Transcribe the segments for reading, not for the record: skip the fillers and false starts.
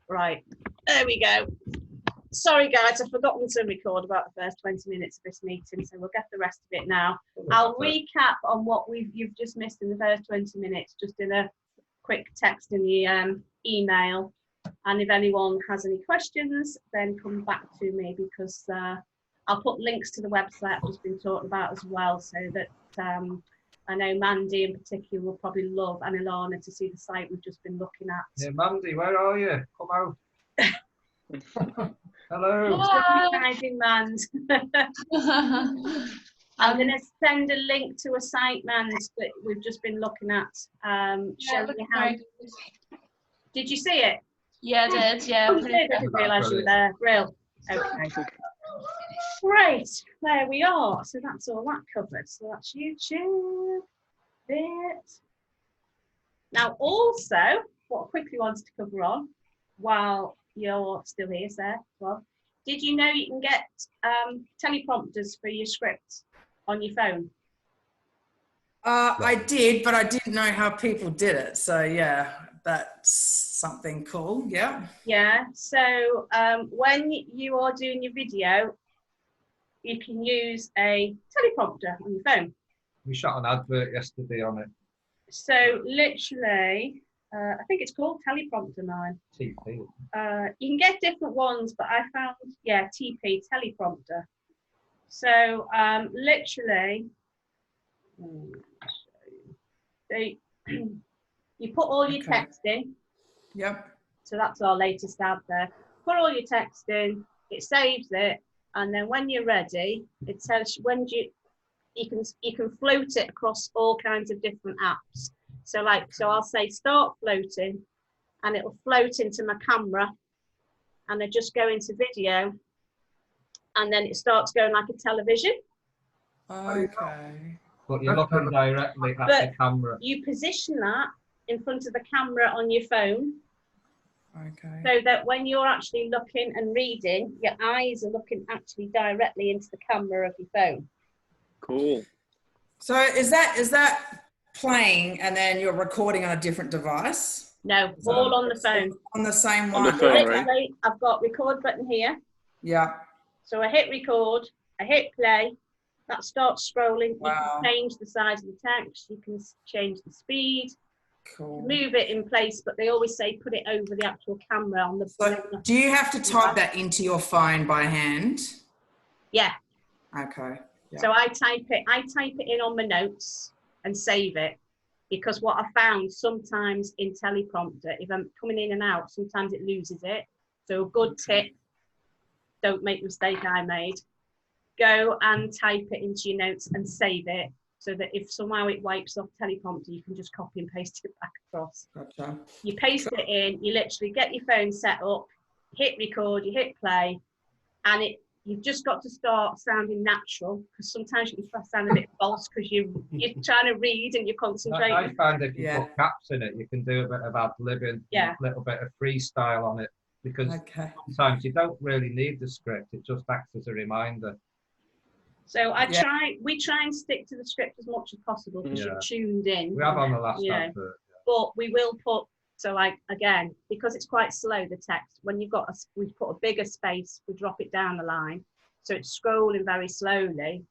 Right, there we go. Sorry guys, I've forgotten to record about the first 20 minutes of this meeting, so we'll get the rest of it now. I'll recap on what you've just missed in the first 20 minutes, just in a quick text in the email. And if anyone has any questions, then come back to me, because I'll put links to the website I've just been talking about as well, so that I know Mandy in particular will probably love, and Ilana, to see the site we've just been looking at. Yeah, Mandy, where are you? Come out. Hello. Mand. I'm going to send a link to a site, Mand, that we've just been looking at. Showing you how. Did you see it? Yeah, I did. Yeah. Oh, you did? I didn't realise you were there. Real. Okay. Great. There we are. So that's all that covered. So that's YouTube. Bit. Now, also, what I quickly wanted to cover on, while you're still here, Sarah, well, did you know you can get teleprompters for your scripts on your phone? I did, but I didn't know how people did it. So yeah, that's something cool. Yeah. Yeah. So when you are doing your video, you can use a teleprompter on your phone. We shot an advert yesterday on it. So literally, I think it's called teleprompter now. TP. You can get different ones, but I found, yeah, TP, teleprompter. So literally, so you put all your text in. Yep. So that's our latest ad there. Put all your text in, it saves it, and then when you're ready, it tells you when you can float it across all kinds of different apps. So I'll say start floating, and it'll float into my camera, and I just go into video, and then it starts going like a television. Okay. But you're looking directly at the camera. You position that in front of the camera on your phone. Okay. So that when you're actually looking and reading, your eyes are looking actually directly into the camera of your phone. Cool. So is that playing and then you're recording on a different device? No, all on the phone. On the same one? On the phone, right? I've got record button here. Yeah. So I hit record, I hit play, that starts scrolling. Wow. You can change the size of the text, you can change the speed, cool. Move it in place, but they always say put it over the actual camera on the. So do you have to type that into your phone by hand? Yeah. Okay. Yeah. So I type it in on my notes and save it, because what I found sometimes in teleprompter, if I'm coming in and out, sometimes it loses it. So a good tip, don't make the mistake I made. Go and type it into your notes and save it, so that if somehow it wipes off teleprompter, you can just copy and paste it back across. Gotcha. You paste it in, you literally get your phone set up, hit record, you hit play, and you've just got to start sounding natural, because sometimes you can sound a bit false because you're trying to read and you're concentrating. I find if you put caps in it, you can do a bit of ad-libbing, a little bit of freestyle on it, because sometimes you don't really need the script, it just acts as a reminder. So we try and stick to the script as much as possible, because you're tuned in. We have on the last advert. But we will put, so like, again, because it's quite slow, the text, when you've got, we put a bigger space, we drop it down the line. So it's scrolling very slowly.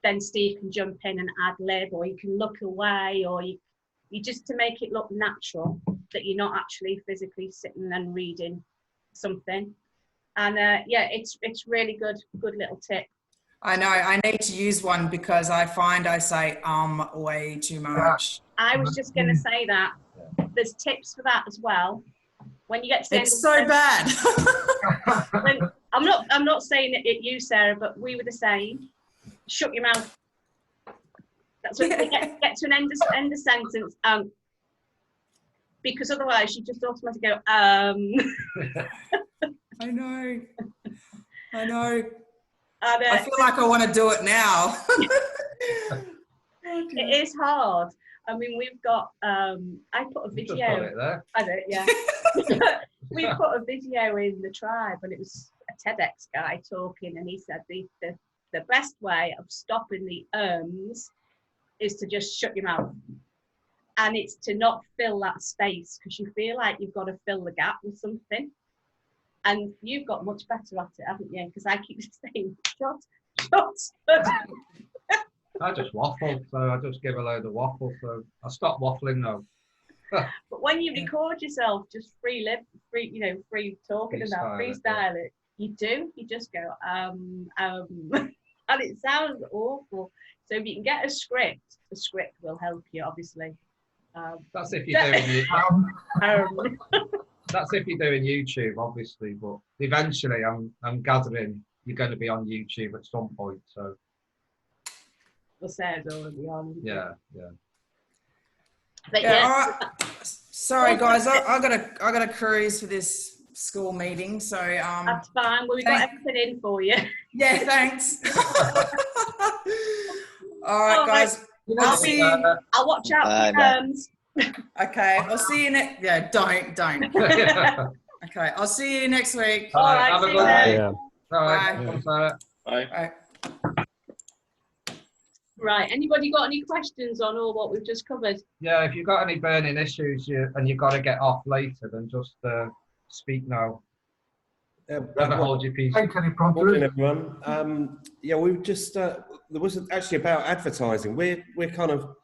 Then Steve can jump in and ad lib, or you can look away, or you just to make it look natural, that you're not actually physically sitting and reading something. And it's really good little tip. I know, I need to use one, because I find I say way too much. I was just going to say that. There's tips for that as well. When you get to the it's so bad. I'm not saying it you, Sarah, but we were the same. Shut your mouth. That's when you get to an end of sentence. Because otherwise you just automatically go, I know. I feel like I want to do it now. It is hard. I mean, we've got, I put a video. Just put it there. I did, yeah. We put a video in the tribe, and it was a TEDx guy talking, and he said the best way of stopping the ums is to just shut your mouth. And it's to not fill that space, because you feel like you've got to fill the gap with something. And you've got much better at it, haven't you? Because I keep saying, shut. I just waffle, so I just give a load of waffle. So I stopped waffling now. But when you record yourself, just free talking about freestyle it, you just go, and it sounds awful. So if you can get a script, the script will help you, obviously. That's if you're doing that's if you're doing YouTube, obviously. But eventually, I'm gathering you're going to be on YouTube at some point. So. Well, Sarah's already on. Yeah. But all right. Sorry, guys, I gotta cruise for this school meeting. So that's fine. Well, we've got everything in for you. Yeah, thanks. All right, guys. I'll watch out for terms. Okay, I'll see you next. Yeah, don't. Okay, I'll see you next week. All right, have a good day. All right, bye. Right. Anybody got any questions on all what we've just covered? Yeah, if you've got any burning issues and you've got to get off later, then just speak now. Never hold your peace. Morning, everyone. Yeah, we've just there wasn't actually about advertising. We're kind of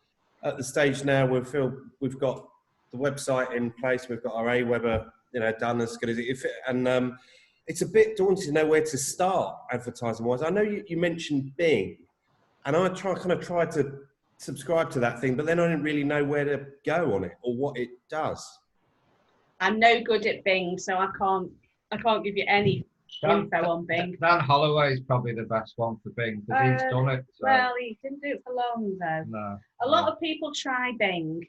at the stage now where we feel we've got the website in place. We've got our Aweber, done as good as it. And it's a bit daunting to know where to start advertising wise. I know you mentioned Bing. And I tried to subscribe to that thing, but then I didn't really know where to go on it or what it does. I'm no good at Bing, so I can't give you any info on Bing. Dan Holloway is probably the best one for Bing because he's done it. So. Well, he didn't do it for long though. No. A lot of people try Bing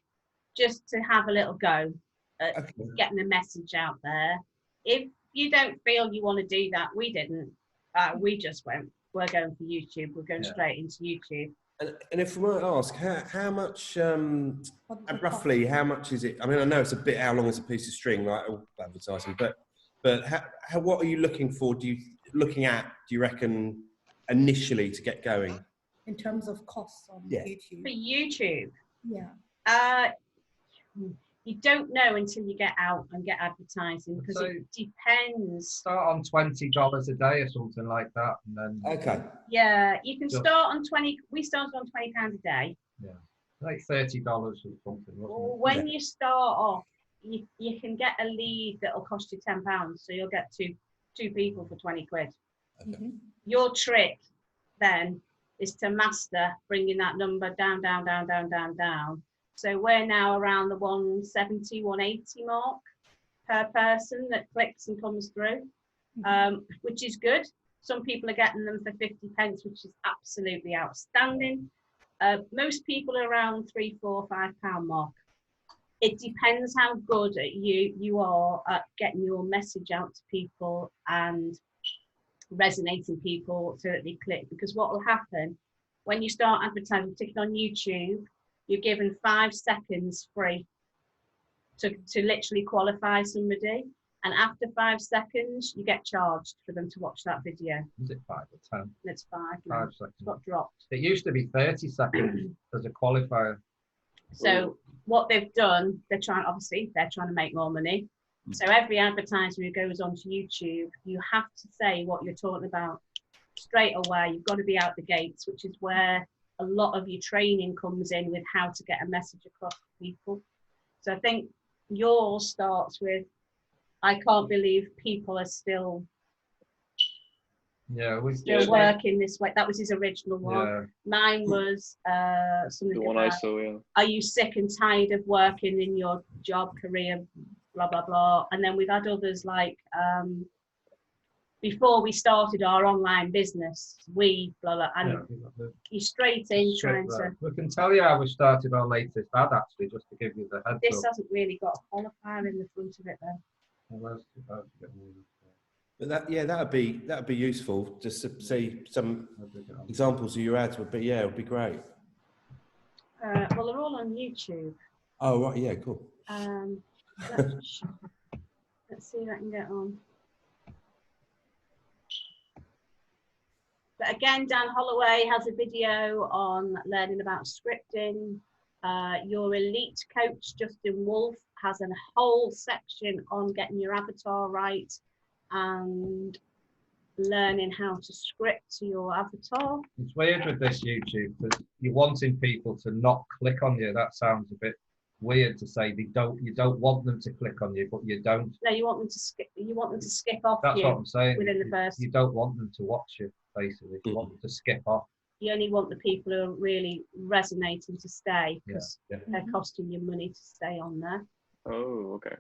just to have a little go at getting a message out there. If you don't feel you want to do that, we didn't. We just went. We're going for YouTube. We're going straight into YouTube. And if I might ask, how much, roughly, how much is it? I mean, I know it's a bit, how long is a piece of string, like advertising, but what are you looking for? Do you reckon, initially to get going? In terms of costs on YouTube? For YouTube? Yeah. You don't know until you get out and get advertising because it depends. Start on $20 a day or something like that, and then. Yeah, you can start on 20. We started on £20 a day. Yeah, like $30 or something. When you start off, you can get a lead that'll cost you £10, so you'll get two people for 20 quid. Okay. Your trick then is to master bringing that number down. So we're now around the 170, 180 mark per person that clicks and comes through, which is good. Some people are getting them for 50 pence, which is absolutely outstanding. Most people are around £3, £4, £5 mark. It depends how good you are at getting your message out to people and resonating people so that they click. Because what will happen when you start advertising, particularly on YouTube, you're given 5 seconds free to literally qualify somebody. And after 5 seconds, you get charged for them to watch that video. Is it 5 or 10? It's 5. 5 seconds. It's got dropped. It used to be 30 seconds as a qualifier. So what they've done, they're trying to make more money. So every advertiser who goes onto YouTube, you have to say what you're talking about straight away. You've got to be out the gates, which is where a lot of your training comes in with how to get a message across to people. So I think yours starts with, I can't believe people are still working this way. That was his original one. Yeah. Mine was something the one I saw, yeah. Are you sick and tired of working in your job, career, blah, blah, blah. And then we've had others like, before we started our online business, we, blah, blah, and you straight in trying to... We can tell you how we started our latest ad, actually, just to give you the heads up. This hasn't really got a qualifier in the front of it, though. But that'd be useful just to see some examples of your ads. Would be great. Well, they're all on YouTube. Oh right, yeah, cool. Let's see if I can get on. But again, Dan Holloway has a video on learning about scripting. Your elite coach, Justin Wolf, has a whole section on getting your avatar right and learning how to script to your avatar. It's weird with this YouTube because you're wanting people to not click on you. That sounds a bit weird to say. You don't want them to click on you, but you don't. No, you want them to skip. You want them to skip off. That's you what I'm saying. Within the first. You don't want them to watch you. Basically, you want them to skip off. You only want the people who are really resonating to stay, because they're costing you money to stay on there. Oh, okay.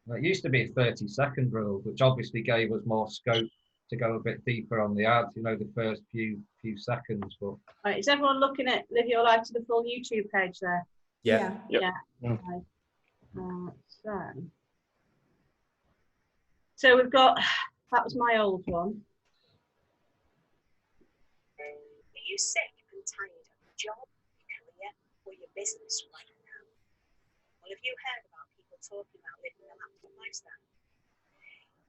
It used to be a 30-second rule, which obviously gave us more scope to go a bit deeper on the ads, you know, the first few seconds. But right, is everyone looking at Live Your Life to the full YouTube page there? Yeah. Yep. Yeah. Okay. So we've got, that was my old one. Are you sick and tired of your job, your career, or your business right now? Well, have you heard about people talking about living a laptop lifestyle?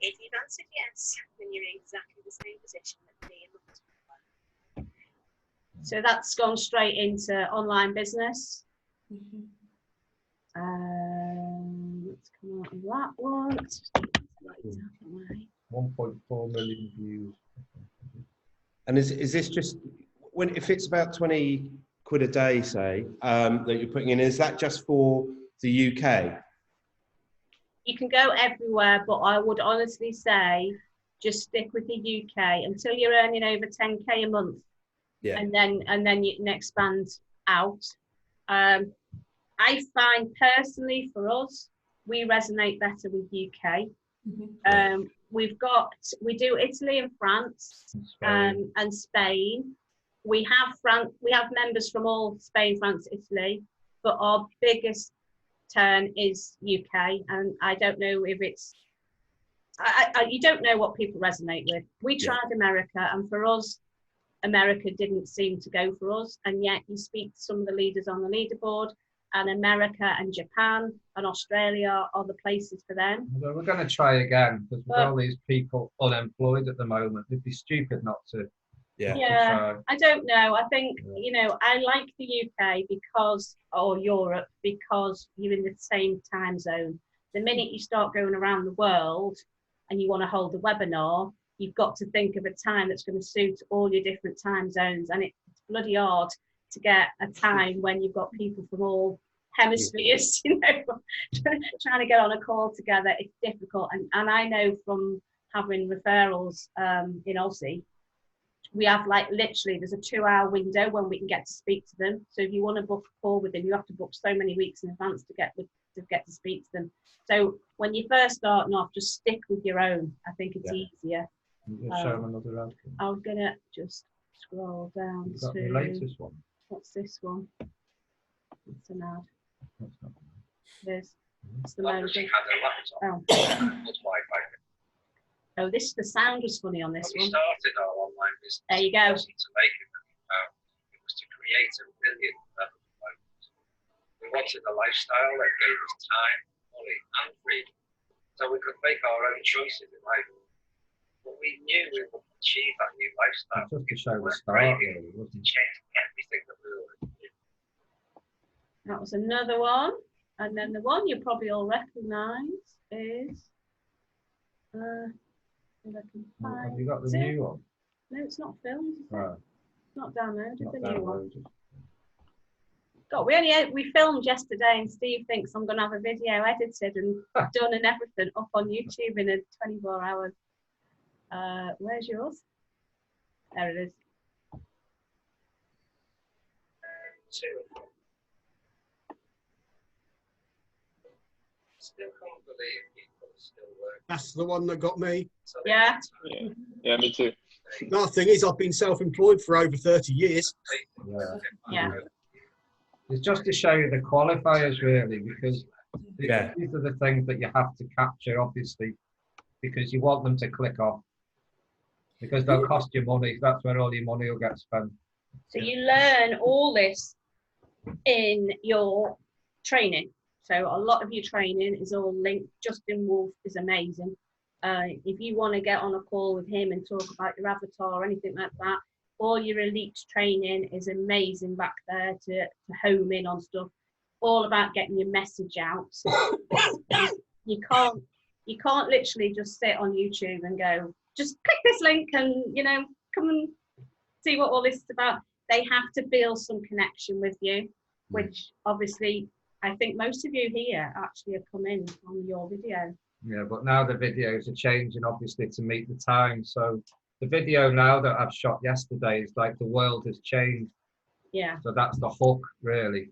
If you've answered yes, then you're in exactly the same position that me and my husband were. So that's gone straight into online business. Let's come out of that one. Let's just get that out of the way. 1.4 million views. And is this just if it's about 20 quid a day, say, that you're putting in, is that just for the UK? You can go everywhere, but I would honestly say just stick with the UK until you're earning over 10k a month. Yeah. And then you can expand out. I find personally for us, we resonate better with UK. We do Italy and France and Spain. We have members from all Spain, France, Italy, but our biggest turn is UK, and I don't know if it's you don't know what people resonate with. We tried America, and for us, America didn't seem to go for us, and yet you speak to some of the leaders on the leaderboard, and America and Japan and Australia are the places for them. Well, we're going to try again, because with all these people unemployed at the moment, it'd be stupid not to. Yeah, I don't know. I think, you know, I like the UK or Europe, because you're in the same time zone. The minute you start going around the world and you want to hold a webinar, you've got to think of a time that's going to suit all your different time zones. And it's bloody hard to get a time when you've got people from all hemispheres, you know, trying to get on a call together. It's difficult. And I know from having referrals in Aussie, we have literally there's a 2-hour window when we can get to speak to them. So if you want to book a call with them, you have to book so many weeks in advance to get to speak to them. So when you're first starting off, just stick with your own. I think it's easier. Show them another ad. I'm gonna just scroll down You've got to the latest one. What's this one? It's an ad. That's not There's it's the logo. Oh, the sound was funny on this one. We started our online business. There you go. It wasn't to make a million pounds. It was to create a million moments. We wanted a lifestyle that gave us time, money, and freedom, so we could make our own choices in life. But we knew we wouldn't achieve that new lifestyle. just to show the start, really, wasn't it? Change everything that we were doing. That was another one. And then the one you probably all recognise is if I can find Have you got the it. new one? No, it's not filmed. Right. It's not downloaded. Not The new one. downloaded. God, we filmed yesterday, and Steve thinks I'm going to have a video edited and done and everything up on YouTube in 24 hours. Where's yours? There it is. Still can't believe people are still working. That's the one that got me. Yeah. Yeah, me too. Another thing is I've been self-employed for over 30 years. Yeah. It's just to show you the qualifiers, really, because these are the things that you have to capture, obviously, because you want them to click off, because they'll cost you money. That's where all your money will get spent. So you learn all this in your training. So a lot of your training is all linked. Justin Wolf is amazing. If you want to get on a call with him and talk about your avatar or anything like that, all your elite training is amazing back there to home in on stuff. All about getting your message out. You can't You can't literally just sit on YouTube and go, just click this link and, you know, come and see what all this is about. They have to feel some connection with you, which obviously I think most of you here actually have come in on your video. Yeah, but now the videos are changing, obviously, to meet the time. So the video now that I've shot yesterday is like the world has changed. Yeah. So that's the hook, really.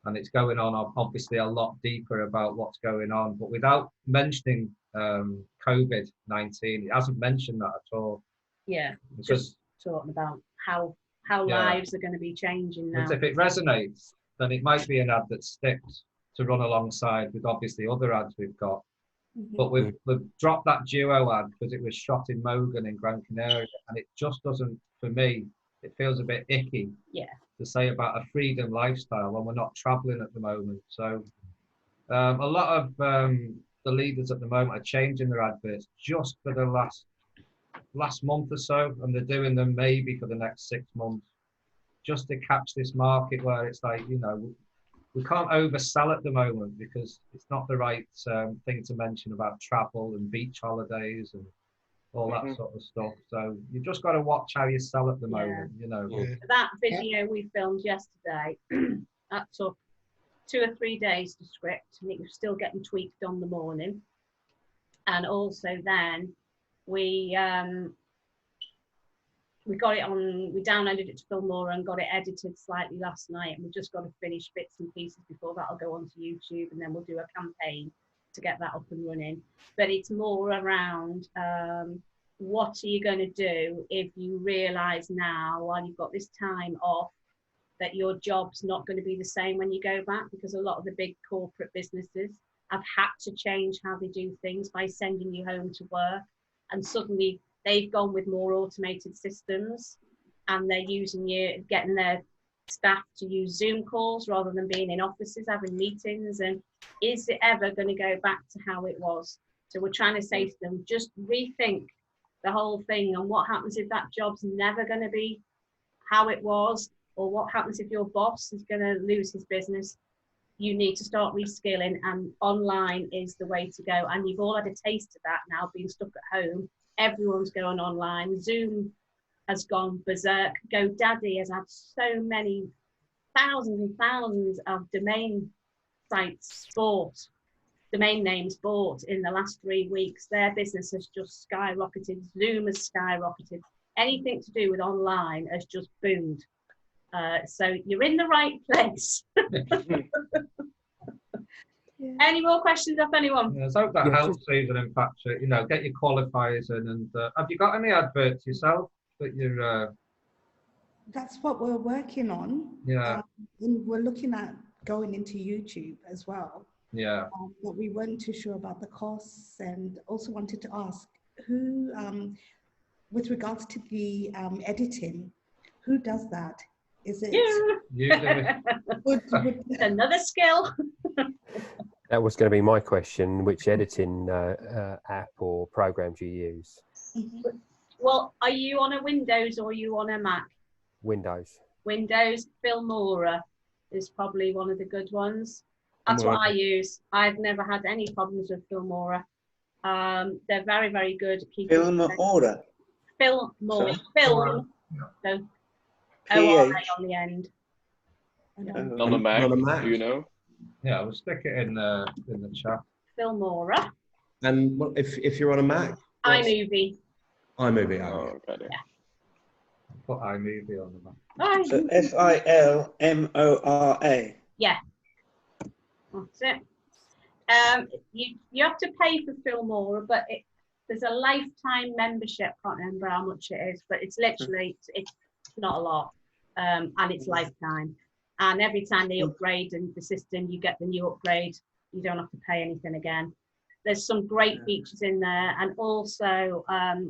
And it's going on, obviously, a lot deeper about what's going on. But without mentioning COVID-19, it hasn't mentioned that at all. Yeah, Because, just talking about how lives are going to be changing now. if it resonates, then it might be an ad that sticks to run alongside with obviously other ads we've got. But we've dropped that duo ad because it was shot in Mogan in Gran Canaria, and it just doesn't, for me, it feels a bit icky to say about a freedom lifestyle when we're not traveling at the moment. So a lot of the leaders at the moment are changing their adverts just for the last month or so, and they're doing them maybe for the next 6 months, just to catch this market where it's like, you know, we can't oversell at the moment because it's not the right thing to mention about travel and beach holidays and all that sort of stuff. So you just got to watch how you sell at the moment, you know. That video we filmed yesterday, that took 2 or 3 days to script, and it was still getting tweaked on the morning. And also then we got it on, we downloaded it to Filmora and got it edited slightly last night, and we've just got to finish bits and pieces before that'll go onto YouTube, and then we'll do a campaign to get that up and running. But it's more around what are you going to do if you realise now, while you've got this time off, that your job's not going to be the same when you go back, because a lot of the big corporate businesses have had to change how they do things by sending you home to work, and suddenly they've gone with more automated systems, and they're getting their staff to use Zoom calls rather than being in offices having meetings. And is it ever going to go back to how it was? So we're trying to say to them, just rethink the whole thing, and what happens if that job's never going to be how it was, or what happens if your boss is going to lose his business. You need to start reskilling, and online is the way to go. And you've all had a taste of that now, being stuck at home. Everyone's going online. Zoom has gone berserk. GoDaddy has had so many thousands and thousands of domain names bought in the last 3 weeks. Their business has just skyrocketed. Zoom has skyrocketed. Anything to do with online has just boomed. So you're in the right place. Any more questions off anyone? Yeah, I hope that helps, Susan and Patrick. You know, get your qualifiers in. And have you got any adverts yourself that you're? That's what we're working on. Yeah. And we're looking at going into YouTube as well. Yeah. But we weren't too sure about the costs, and also wanted to ask who, with regards to the editing, who does that? Is it you? Another skill. That was going to be my question. Which editing app or program do you use? Well, are you on a Windows or are you on a Mac? Windows. Windows. Filmora is probably one of the good ones. That's what I use. I've never had any problems with Filmora. They're very, very good at keeping Filmora. Filmora. Film. So O-R-A on the end. On the Mac, do you know? Yeah, we'll stick it in the chat. Filmora. And what, if you're on a Mac? iMovie. iMovie, oh, okay. Yeah. Put iMovie on the Mac. So Filmora. Yeah. That's it. You have to pay for Filmora, but there's a lifetime membership. Can't remember how much it is, but it's literally it's not a lot, and it's lifetime. And every time they upgrade and the system, you get the new upgrade. You don't have to pay anything again. There's some great features in there, and also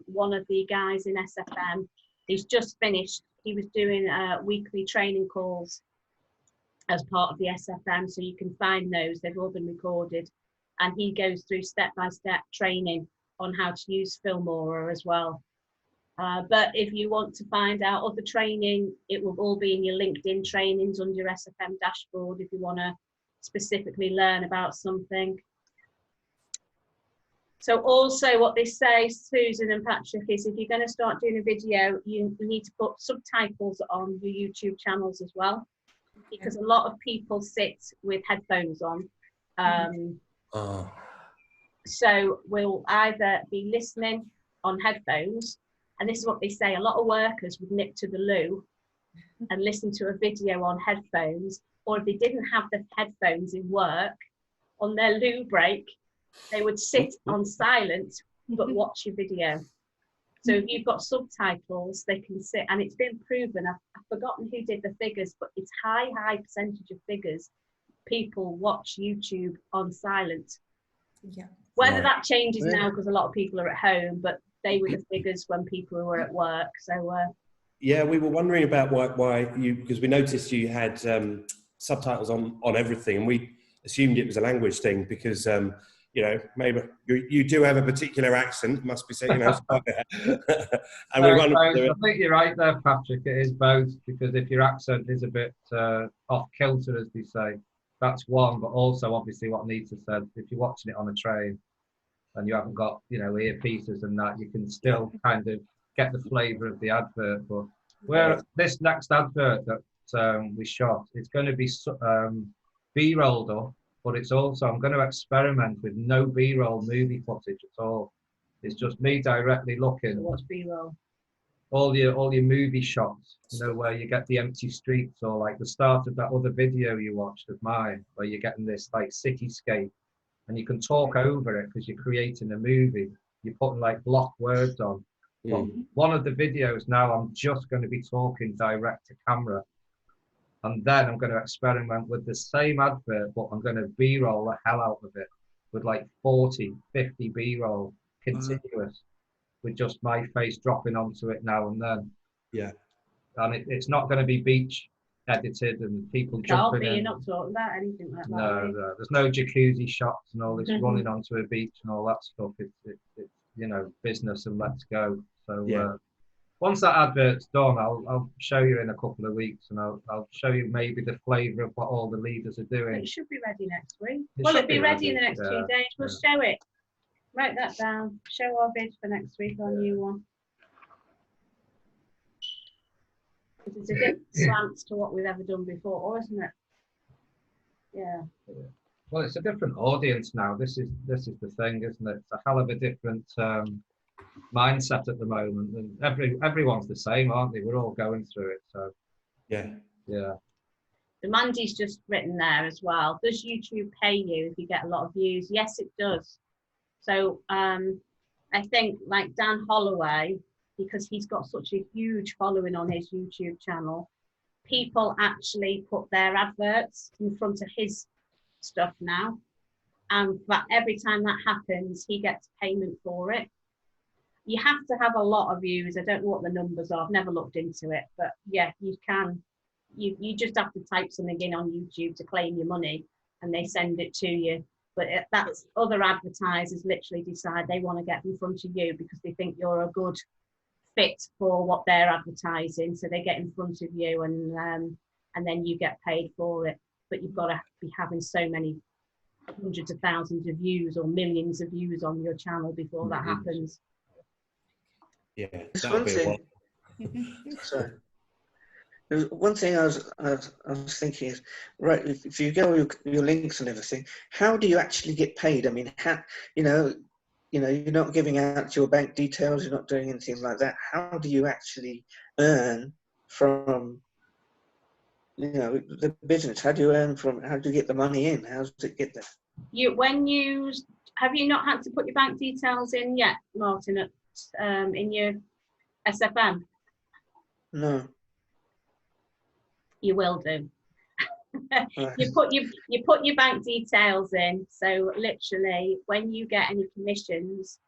one of the guys in SFM, he's just finished. He was doing weekly training calls as part of the SFM, so you can find those. They've all been recorded, and he goes through step-by-step training on how to use Filmora as well. But if you want to find out other training, it will all be in your LinkedIn trainings under your SFM dashboard if you want to specifically learn about something. So also what they say, Susan and Patrick, is if you're going to start doing a video, you need to put subtitles on your YouTube channels as well, because a lot of people sit with headphones on. So we'll either be listening on headphones, and this is what they say, a lot of workers would nip to the loo and listen to a video on headphones, or if they didn't have the headphones in work, on their loo break, they would sit on silent but watch your video. So if you've got subtitles, they can sit, and it's been proven, I've forgotten who did the figures, but it's high percentage of figures, people watch YouTube on silent. Yeah. Whether that changes now because a lot of people are at home, but they were the figures when people were at work. So yeah, we were wondering about why you, because we noticed you had subtitles on everything, and we assumed it was a language thing because you know, maybe you do have a particular accent, must be said, you know. And we wondered. I think you're right there, Patrick. It is both, because if your accent is a bit off kilter, as they say, that's one. But also, obviously, what Nita said, if you're watching it on a train and you haven't got, you know, earpieces and that, you can still kind of get the flavour of the advert. But where this next advert that we shot, it's going to be B-rolled up. But it's also, I'm going to experiment with no B-roll movie footage at all. It's just me directly looking. So what's B-roll? All your movie shots, you know, where you get the empty streets, or like the start of that other video you watched of mine, where you're getting this like cityscape, and you can talk over it because you're creating a movie. You're putting like block words on. Well, one of the videos now, I'm just going to be talking direct to camera. And then I'm going to experiment with the same advert, but I'm going to B-roll the hell out of it with like 40, 50 B-roll continuous, with just my face dropping onto it now and then. Yeah. And it's not going to be beach edited and people jumping in. You're not talking about anything like that. No, there's no jacuzzi shots and all this running onto a beach and all that stuff. It's you know, business and let's go. So once that advert's done, I'll show you in a couple of weeks, and I'll show you maybe the flavour of what all the leaders are doing. It should be ready next week. It'll be ready in the next 2 days. We'll show it. Write that down. Show our vid for next week, our new one. It's a different slant to what we've ever done before, isn't it? Yeah. Well, it's a different audience now. This is the thing, isn't it? It's a hell of a different mindset at the moment, and everyone's the same, aren't they? We're all going through it. So yeah. The Mandy's just written there as well. Does YouTube pay you if you get a lot of views? Yes, it does. So I think like Dan Holloway, because he's got such a huge following on his YouTube channel, people actually put their adverts in front of his stuff now, and that every time that happens, he gets payment for it. You have to have a lot of views. I don't know what the numbers are. I've never looked into it, but yeah, you can. You just have to type something in on YouTube to claim your money, and they send it to you. But that's other advertisers literally decide they want to get in front of you because they think you're a good fit for what they're advertising. So they get in front of you, and then you get paid for it. But you've got to be having so many hundreds of thousands of views or millions of views on your channel before that happens. Yeah, one thing. Sorry. One thing I was thinking is, right, if you go your links and everything, how do you actually get paid? I mean, you know, you're not giving out your bank details, you're not doing anything like that. How do you actually earn from, you know, the business? How do you get the money in? How does it get there? Have you not had to put your bank details in yet, Martin, in your SFM? No. You will do. You put your bank details in. So literally, when you get any commissions,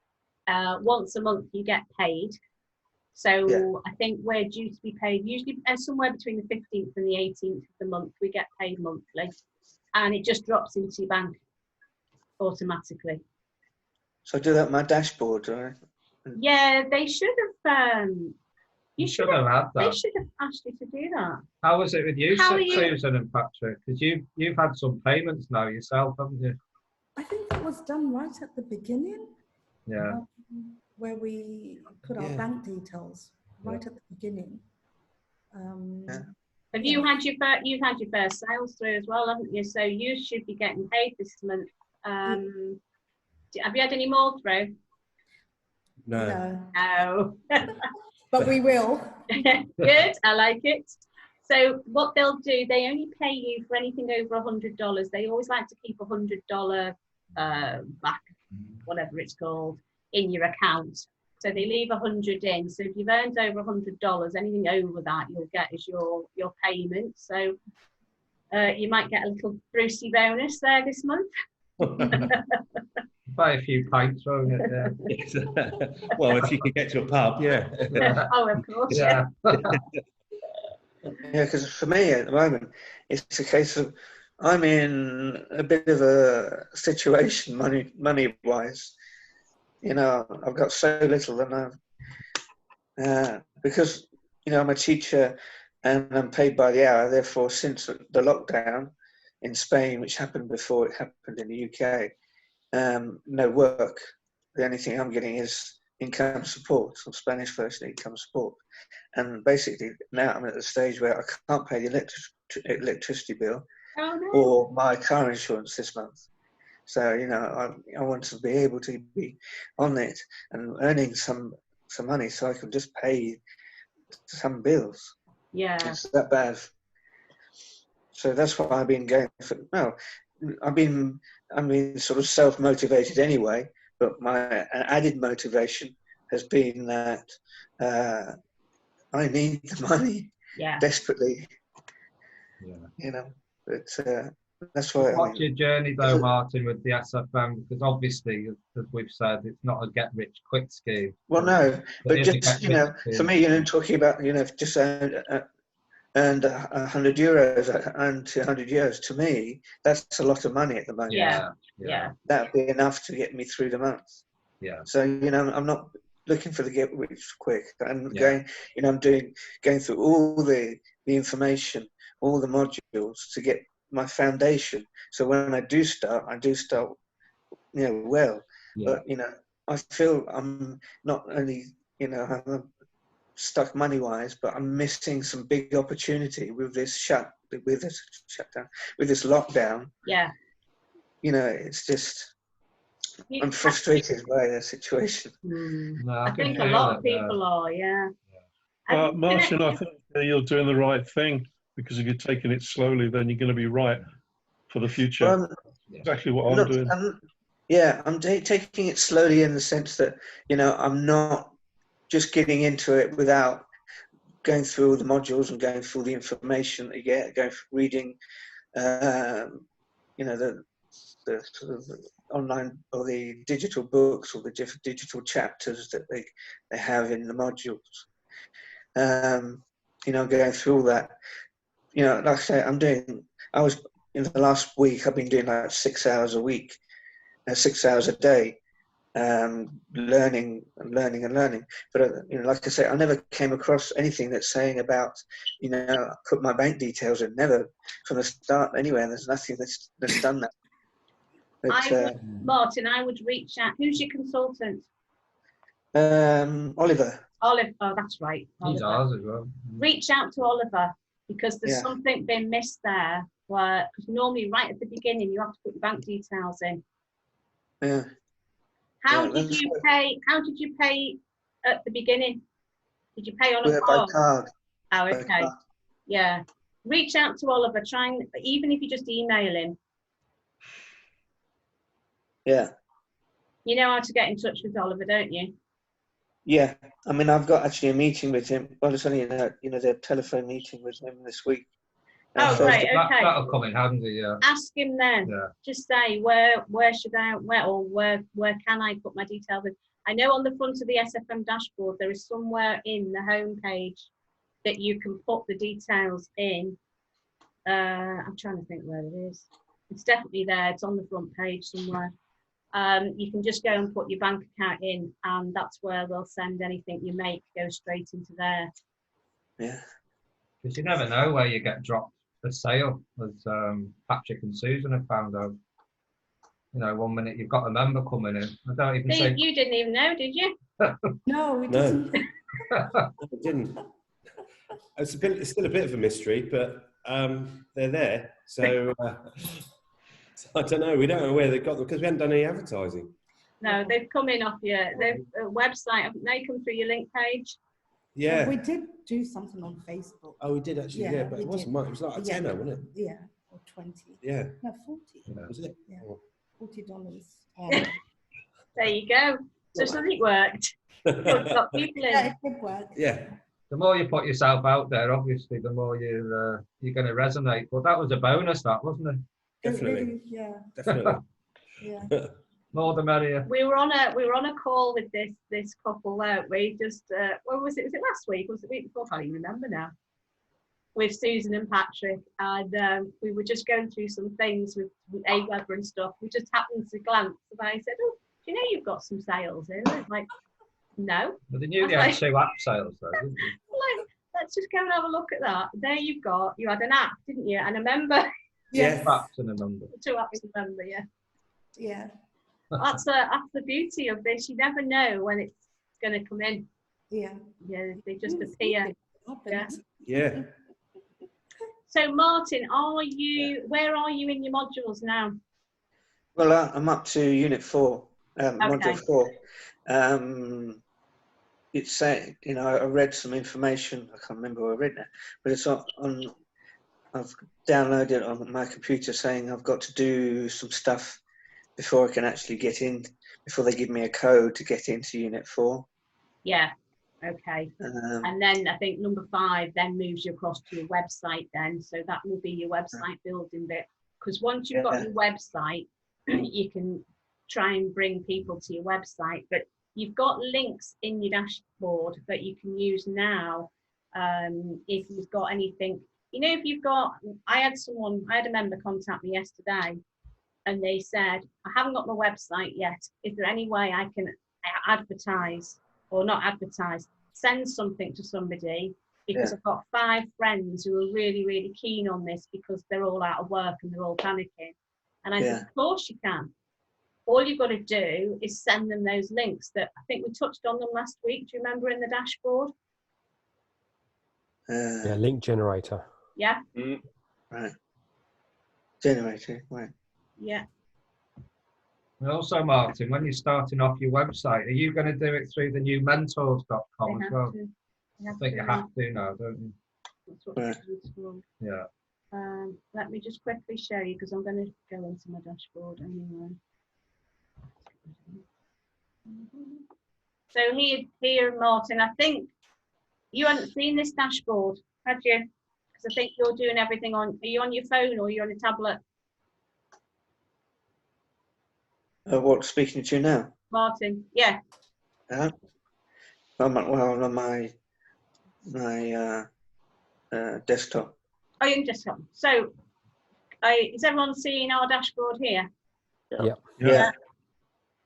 once a month you get paid. So I think we're due to be paid usually somewhere between the 15th and the 18th of the month. We get paid monthly, and it just drops into your bank automatically. So I do that on my dashboard, right? Yeah, they should have. You should have had that. They should have asked you to do that. How was it with you, Susan and Patrick? Because you've had some payments now yourself, haven't you? I think that was done right at the beginning. Yeah. Where we put our Yeah. bank details right at the beginning. Have you had your you've had your first sales through as well, haven't you? So you should be getting paid this month. Have you had any more through? No. No. But we will. Good, I like it. So what they'll do, they only pay you for anything over $100. They always like to keep $100 back, whatever it's called, in your account. So they leave 100 in. So if you've earned over $100, anything over that you'll get as your payment. So you might get a little Brucey bonus there this month. Buy a few pints, won't it? Yeah. Well, if you could get to a pub, yeah. Oh, of course, yeah. Yeah, because for me at the moment, it's a case of I'm in a bit of a situation money-wise. You know, I've got so little, and because you know I'm a teacher and I'm paid by the hour. Therefore, since the lockdown in Spain, which happened before it happened in the UK, no work. The only thing I'm getting is income support, or Spanish first income support. And basically now I'm at the stage where I can't pay the electricity bill or my car insurance this month. So, you know, I want to be able to be on it and earning some money so I can just pay some bills. Yeah. It's that bad. So that's what I've been going for. Well, I've been sort of self-motivated anyway, but my added motivation has been that I need the money desperately. Yeah. You know, but that's why. What's your journey though, Martin, with the SFM? Because obviously, as we've said, it's not a get-rich-quick scheme. Well, no, but it is a just, you know, get-rich-scheme. for me, you know, talking about, you know, just earned €100 and 200 euros, to me, that's a lot of money at the moment. Yeah. That would be enough to get me through the month. Yeah. So, you know, I'm not looking for the get rich quick. I'm going, you know, I'm going through all the information, all the modules to get my foundation. So when I do start, you know, well. Yeah. But, you know, I feel I'm not only, you know, I'm stuck money-wise, but I'm missing some big opportunity with this shutdown, with this lockdown. Yeah. You know, it's just, I'm frustrated by the situation. No, I think a lot of people are, yeah. Martin, I think you're doing the right thing, because if you're taking it slowly, then you're going to be right for the future. Well, exactly what I'm doing. I'm taking it slowly in the sense that, you know, I'm not just getting into it without going through all the modules and going through the information that you get, going through reading, you know, the sort of online or the digital books or the different digital chapters that they have in the modules. You know, going through all that. You know, like I say, in the last week, I've been doing like 6 hours a week, 6 hours a day, learning. But you know, like I say, I never came across anything that's saying about, you know, put my bank details in. Never from the start anyway. And there's nothing that's done that. But, Martin, I would reach out. Who's your consultant? Oliver. Oliver, oh, that's right. He's ours as well. Reach out to Oliver, because there's something been missed there. Where, because normally right at the beginning you have to put your bank details in. Yeah. How did you pay? How did you pay at the beginning? Did you pay on a card? By card. Oh, okay. Yeah. Reach out to Oliver. Try and, even if you just email him. Yeah. You know how to get in touch with Oliver, don't you? Yeah. I mean, I've got actually a meeting with him. Well, it's only you know, the telephone meeting with him this week. Oh, right, okay. That'll come in handy, yeah. Ask him then. Yeah. Just say where should I, where can I put my details in? I know on the front of the SFM dashboard there is somewhere in the home page that you can put the details in. I'm trying to think where it is. It's definitely there. It's on the front page somewhere. You can just go and put your bank account in, and that's where they'll send anything you make go straight into there. Yeah. Because you never know where you get dropped a sale, as Patrick and Susan have found out. You know, 1 minute you've got a member coming in. I don't even See, say. you didn't even know, did you? No, we No. didn't. It didn't. It's still a bit of a mystery, but they're there. So, so I don't know. We don't know where they got them because we haven't done any advertising. No, they've come in off your website. Haven't they come through your link page? Yeah. We did do something on Facebook. Oh, we did actually. Yeah, but we it wasn't did. much. It was like a tenner, wasn't it? Yeah, or 20. Yeah. No, 40. Was it? Yeah, Oh. $40. There you go. So something worked. Got people in. Yeah, it did work. Yeah. The more you put yourself out there, obviously, the more you're going to resonate. But that was a bonus, that wasn't it? Definitely. It really, yeah. Definitely. Yeah. More the merrier. We were on a call with this couple, weren't we? Just when was it? Was it last week? Was it the week before? I can't even remember now. With Susan and Patrick, and we were just going through some things with AWeber and stuff. We just happened to glance, and I said, "Oh, do you know you've got some sales in?" I was like, "No." But they knew they had 2 app sales, though, didn't they? Like, let's just go and have a look at that. There you had an app, didn't you? And a member. Yes. 2 apps and a number. 2 apps and a member, yeah. Yeah. That's the beauty of this. You never know when it's going to come in. Yeah. Yeah, they just appear. Yeah. Yeah. So Martin, where are you in your modules now? Well, I'm up to Unit 4, Module 4. It's saying, you know, I read some information. I can't remember where I read that, but it's on. I've downloaded it on my computer saying I've got to do some stuff before I can actually get in. Before they give me a code to get into Unit 4. Yeah. Okay. And then I think number 5 then moves you across to your website then. So that will be your website building bit. Because once you've got your website, you can try and bring people to your website. But you've got links in your dashboard that you can use now. If you've got anything, you know, if you've got, I had a member contact me yesterday and they said, I haven't got my website yet. Is there any way I can advertise? Or not advertise, send something to somebody because I've got 5 friends who are really, really keen on this because they're all out of work and they're all panicking. And I said, of course you can. All you've got to do is send them those links that I think we touched on them last week. Do you remember in the dashboard? Yeah, link generator. Yeah. Right. Generator, right. Yeah. And also, Martin, when you're starting off your website, are you going to do it through the new mentors.com as well? I think you have to now, don't you? That's what it's for. Yeah. Let me just quickly show you because I'm going to go into my dashboard anyway. So here, Martin, I think you hadn't seen this dashboard, had you? Because I think you're doing everything on. Are you on your phone or are you on a tablet? What, speaking to you now? Martin, yeah. On my desktop. Oh, you can just come. So, is everyone seeing our dashboard here? Yeah. Yeah.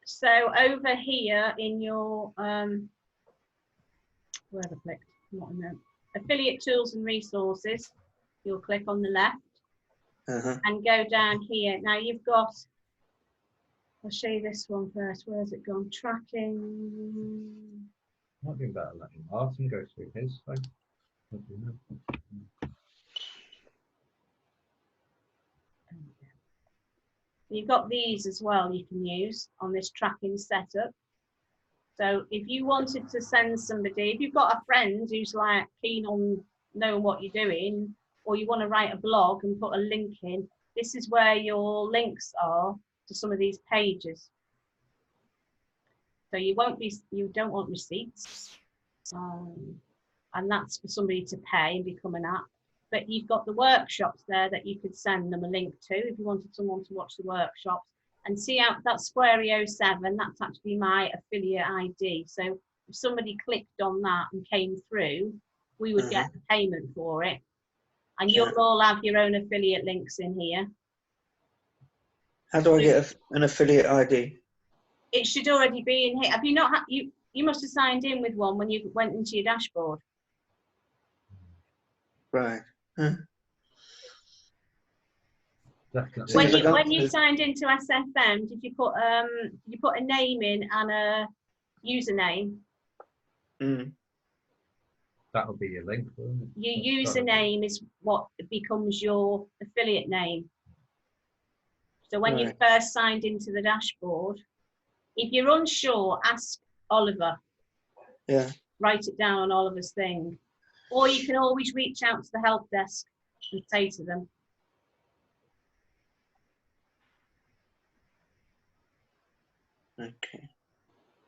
So over here in your where have I clicked? Not in there. Affiliate tools and resources. You'll click on the left and go down here. Now you've got. I'll show you this one first. Where's it gone? Tracking. Might be better letting Martin go through his thing. You've got these as well you can use on this tracking setup. So if you wanted to send somebody, if you've got a friend who's like keen on knowing what you're doing, or you want to write a blog and put a link in, this is where your links are to some of these pages. So you don't want receipts, and that's for somebody to pay and become an app. But you've got the workshops there that you could send them a link to if you wanted someone to watch the workshops. And see out that Squarey 07, that's actually my affiliate ID. So if somebody clicked on that and came through, we would get the payment for it. And you'll all have your own affiliate links in here. How do I get an affiliate ID? It should already be in here. Have you not? You must have signed in with one when you went into your dashboard. Right. Definitely. When you signed into SFM, did you put a name in and a username? That'll be your link, won't it? Your username is what becomes your affiliate name. So when you first signed into the dashboard, if you're unsure, ask Oliver. Yeah. Write it down on Oliver's thing. Or you can always reach out to the help desk and say to them. Okay.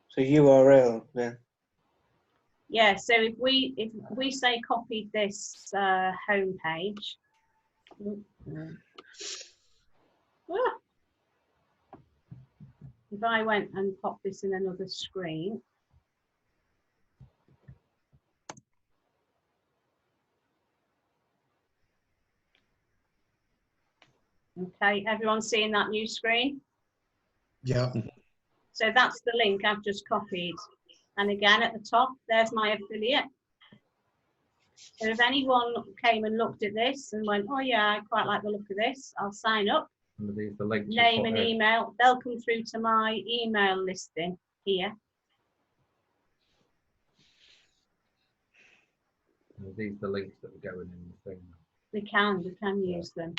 So URL then. Yeah, so if we say copied this homepage. If I went and popped this in another screen. Okay, everyone seeing that new screen? Yeah. So that's the link I've just copied. And again, at the top, there's my affiliate. So if anyone came and looked at this and went, oh yeah, I quite like the look of this, I'll sign up. These the links Name and email, they'll come through to my email listing here. These are the links that are going in the thing. We can use them.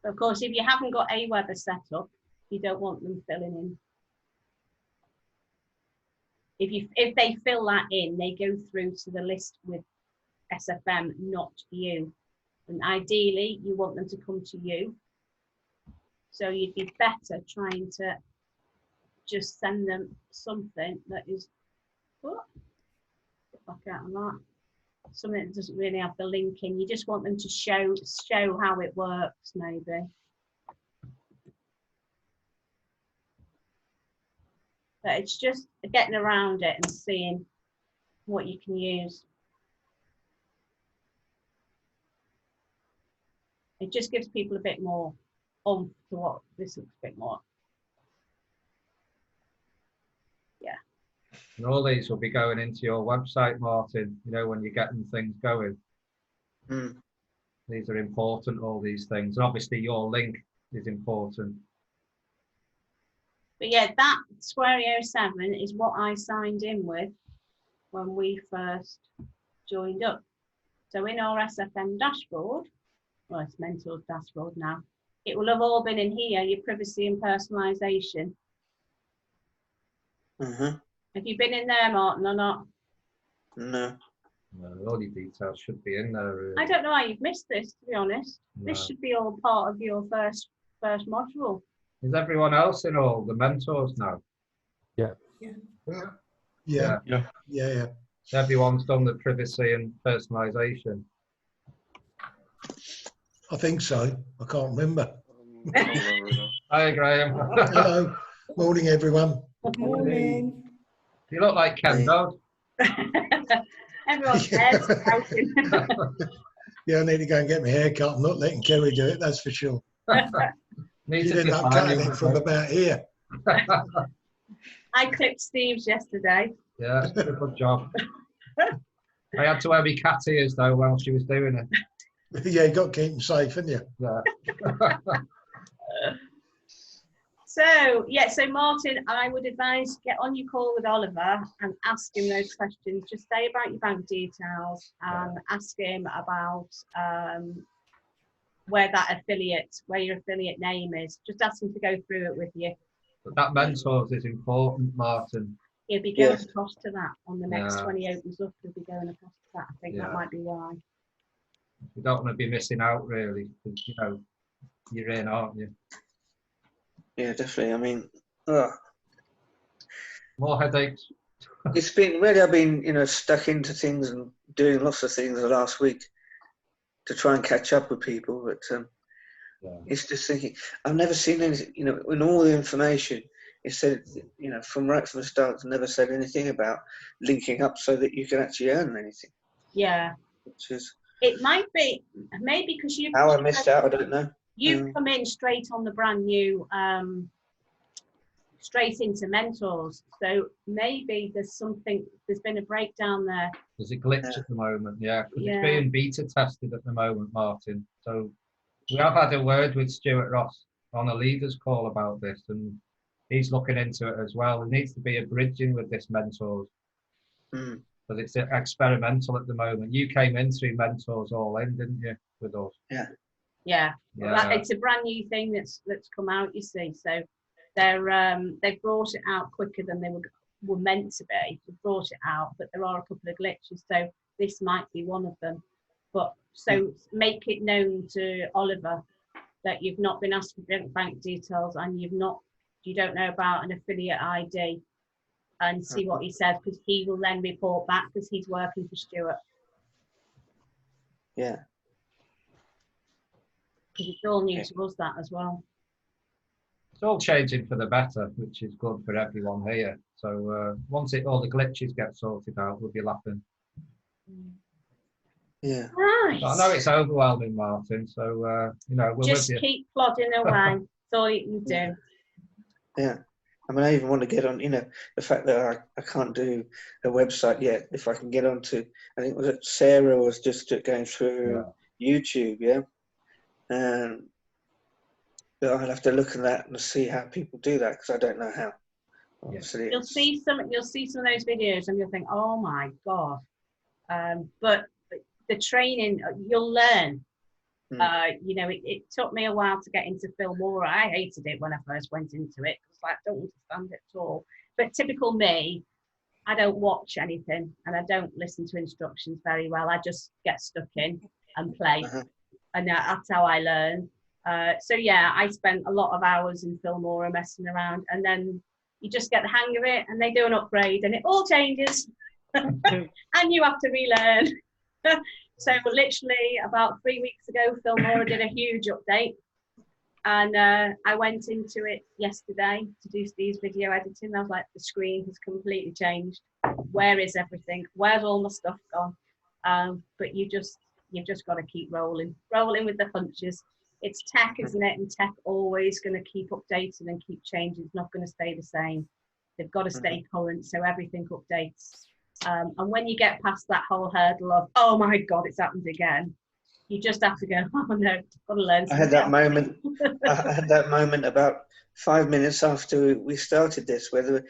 Of course, if you haven't got Aweber set up, you don't want them filling in. If they fill that in, they go through to the list with SFM, not you. And ideally, you want them to come to you. So you'd be better trying to just send them something that is, back out of that. Something that doesn't really have the link in. You just want them to show how it works, maybe. But it's just getting around it and seeing what you can use. It just gives people a bit more oomph to what this looks a bit more. Yeah. And all these will be going into your website, Martin, you know, when you're getting things going. These are important, all these things. And obviously your link is important. But yeah, that Squario 7 is what I signed in with when we first joined up. So in our SFM dashboard, well, it's Mentor's dashboard now, it will have all been in here, your privacy and personalisation. Have you been in there, Martin, or not? No. No, all your details should be in there. Really. I don't know how you've missed this, to be honest. No. This should be all part of your first module. Is everyone else in all the mentors now? Yeah. Yeah. Everyone's done the privacy and personalisation. I think so. I can't remember. Hi, Graham. Hello. Morning, everyone. Morning. You look like Ken Dodd. Everyone's head's counting. Yeah, I need to go and get my hair cut. I'm not letting Kerry do it, that's for sure. She'd end up cutting it from about here. I clipped Steve's yesterday. Yeah, good job. I had to wear my cat ears though while she was doing it. Yeah, you got to keep them safe, haven't you? Yeah. So Martin, I would advise get on your call with Oliver and ask him those questions. Just say about your bank details and ask him about where your affiliate name is. Just ask him to go through it with you. But that mentors is important, Martin. He'll be going across to that on the next when he opens up. He'll be going across to that. I think that might be why. You don't want to be missing out, really, because you know you're in, aren't you? Yeah, definitely. I mean, more headaches. I've been stuck into things and doing lots of things the last week to try and catch up with people, but it's just thinking I've never seen anything. In all the information, it said, from right from the start, it's never said anything about linking up so that you can actually earn anything. Yeah. Which is. It might be maybe because you. How I missed out, I don't know. You've come in straight on the brand new, straight into mentors. So maybe there's been a breakdown there. There's a glitch at the moment, because it's being beta tested at the moment, Martin. So we have had a word with Stuart Ross on a leaders call about this, and he's looking into it as well. There needs to be a bridging with this mentors, because it's experimental at the moment. You came in through mentors all in, didn't you, with us? Yeah. Yeah. Yeah. Well, it's a brand new thing that's come out, you see. So they've brought it out quicker than they were meant to be. They've brought it out, but there are a couple of glitches. So this might be one of them. But so make it known to Oliver that you've not been asked for bank details and you don't know about an affiliate ID, and see what he says, because he will then report back because he's working for Stuart. Yeah. Because it's all new to us, that as well. It's all changing for the better, which is good for everyone here. So once all the glitches get sorted out, we'll be laughing. Yeah. Right. I know it's overwhelming, Martin. So we're just with you. keep plodding away. That's all you can do. Yeah. I mean, I even want to get on, the fact that I can't do a website yet. If I can get onto, I think Sarah was just going through YouTube, yeah? And but I'll have to look at that and see how people do that, because I don't know how. Obviously, You'll see some of those videos and you'll think, oh my God. But the training, you'll learn. It took me a while to get into Filmora. I hated it when I first went into it because I don't understand it at all. But typical me, I don't watch anything and I don't listen to instructions very well. I just get stuck in and play, and that's how I learn. So yeah, I spent a lot of hours in Filmora messing around, and then you just get the hang of it, and they do an upgrade, and it all changes, and you have to relearn. So literally about 3 weeks ago, Filmora did a huge update, and I went into it yesterday to do Steve's video editing. I was like, the screen has completely changed. Where is everything? Where's all my stuff gone? But you've just got to keep rolling with the punches. It's tech, isn't it? And tech always going to keep updating and keep changing. It's not going to stay the same. They've got to stay current, so everything updates. And when you get past that whole hurdle of, oh my God, it's happened again, you just have to go, oh no, I've got to learn something. I had that moment about 5 minutes after we started this, where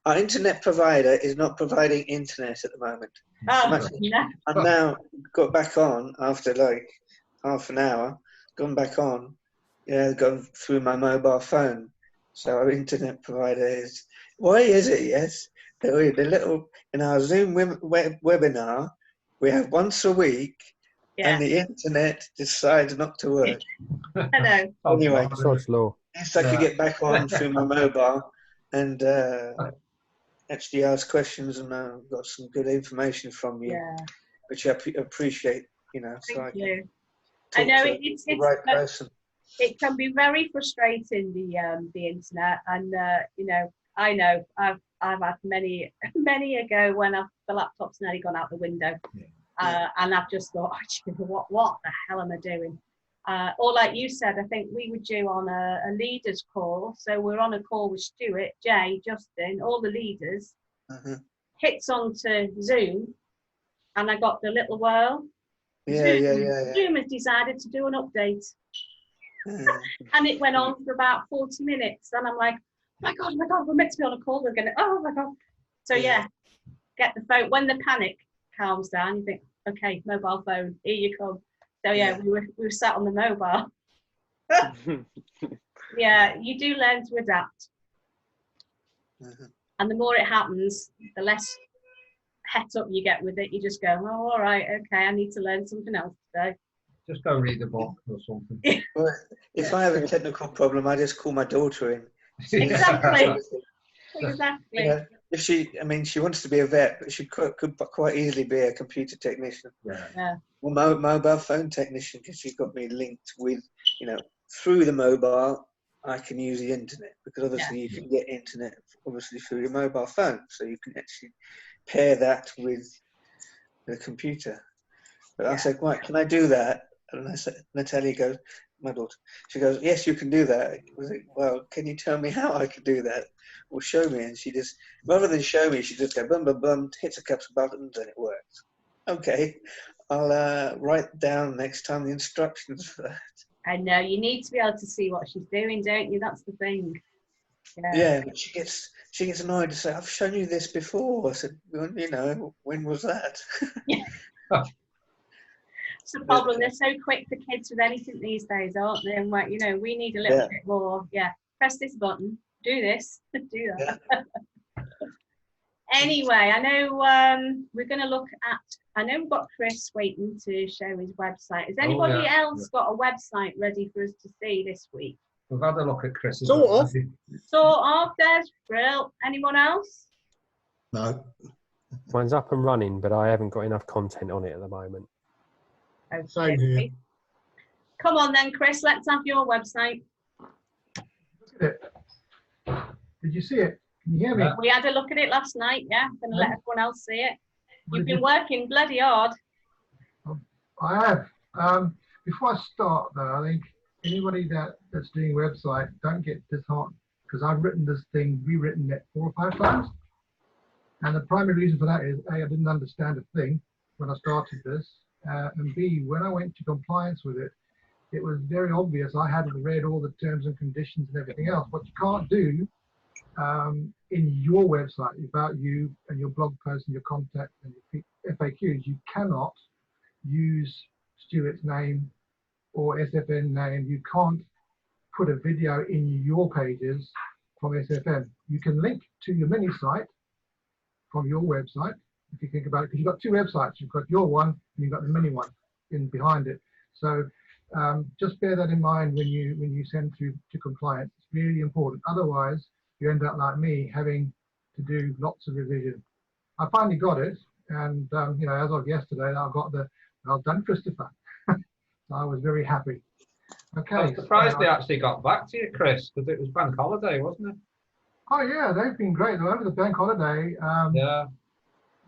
our internet provider is not providing internet at the moment. I'm now got back on after like half an hour, gone back on, gone through my mobile phone. So our internet provider is, why is it, yes? In our Zoom webinar, we have once a week, and the internet decides not to work. I know. Anyway, Sod's law. at least I could get back on through my mobile and actually ask questions, and got some good information from you, which I appreciate. Thank you. I know it's the right person. It can be very frustrating, the internet, and I know I've had many a go when the laptop's nearly gone out the window, and I've just thought, what the hell am I doing? Or like you said, I think we were due on a leaders call, so we're on a call with Stuart, Jay, Justin, all the leaders. Hits onto Zoom, and I got the little whirl. Zoom has decided to do an update. And it went on for about 40 minutes, and I'm like, oh my god, we're meant to be on a call, we're gonna, oh my god. So get the phone. When the panic calms down, you think, okay, mobile phone, here you come. So we were sat on the mobile. You do learn to adapt. And the more it happens, the less het up you get with it. You just go, oh, all right, okay, I need to learn something else today. Just go read a book or something. Well, if I have a technical problem, I just call my daughter in. Exactly. If she wants to be a vet, but she could quite easily be a computer technician. Well, mobile phone technician, because she's got me linked with, through the mobile, I can use the internet, because obviously you can get internet obviously through your mobile phone, so you can actually pair that with the computer. But I said, right, can I do that? And I said, Natalia goes, my daughter, she goes, yes, you can do that. I was like, well, can you tell me how I can do that? Or show me. And she just, rather than show me, she just goes, bum, bum, bum, hits a couple of buttons, and it works. Okay, I'll write down next time the instructions for that. I know, you need to be able to see what she's doing, don't you? That's the thing. Yeah, but she gets annoyed to say, "I've shown you this before." I said, "Well, you know, when was that?" It's the problem. They're so quick for kids with anything these days, aren't they? And you know, we need a little bit more. Yeah, press this button, do this, do that. Yeah. Anyway, I know we're going to look at. I know we've got Chris waiting to show his website. Has anybody else got a website ready for us to see this week? We've had a look at Chris's. Sort of. Des, Brill. Anyone else? No. Mine's up and running, but I haven't got enough content on it at the moment. Same here. Come on then, Chris. Let's have your website. Look at it. Did you see it? Can you hear me? We had a look at it last night. Yeah, going to let everyone else see it. You've been working bloody hard. I have. Before I start, though, I think anybody that's doing website, don't get disheartened, because I've written this thing, rewritten it 4 or 5 times. And the primary reason for that is, A, I didn't understand a thing when I started this. And B, when I went to compliance with it, it was very obvious I hadn't read all the terms and conditions and everything else. What you can't do in your website about you and your blog posts and your contact and your FAQs, you cannot use Stuart's name or SFN name. You can't put a video in your pages from SFN. You can link to your mini site from your website, if you think about it, because you've got 2 websites. You've got your one and you've got the mini one in behind it. So just bear that in mind when you send through to compliance. It's really important. Otherwise, you end up like me, having to do lots of revision. I finally got it, and you know, as of yesterday, I got the well done, Christopher. So I was very happy. Okay. I was surprised they actually got back to you, Chris, because it was bank holiday, wasn't it? Oh yeah, they've been great. Over the bank holiday, yeah.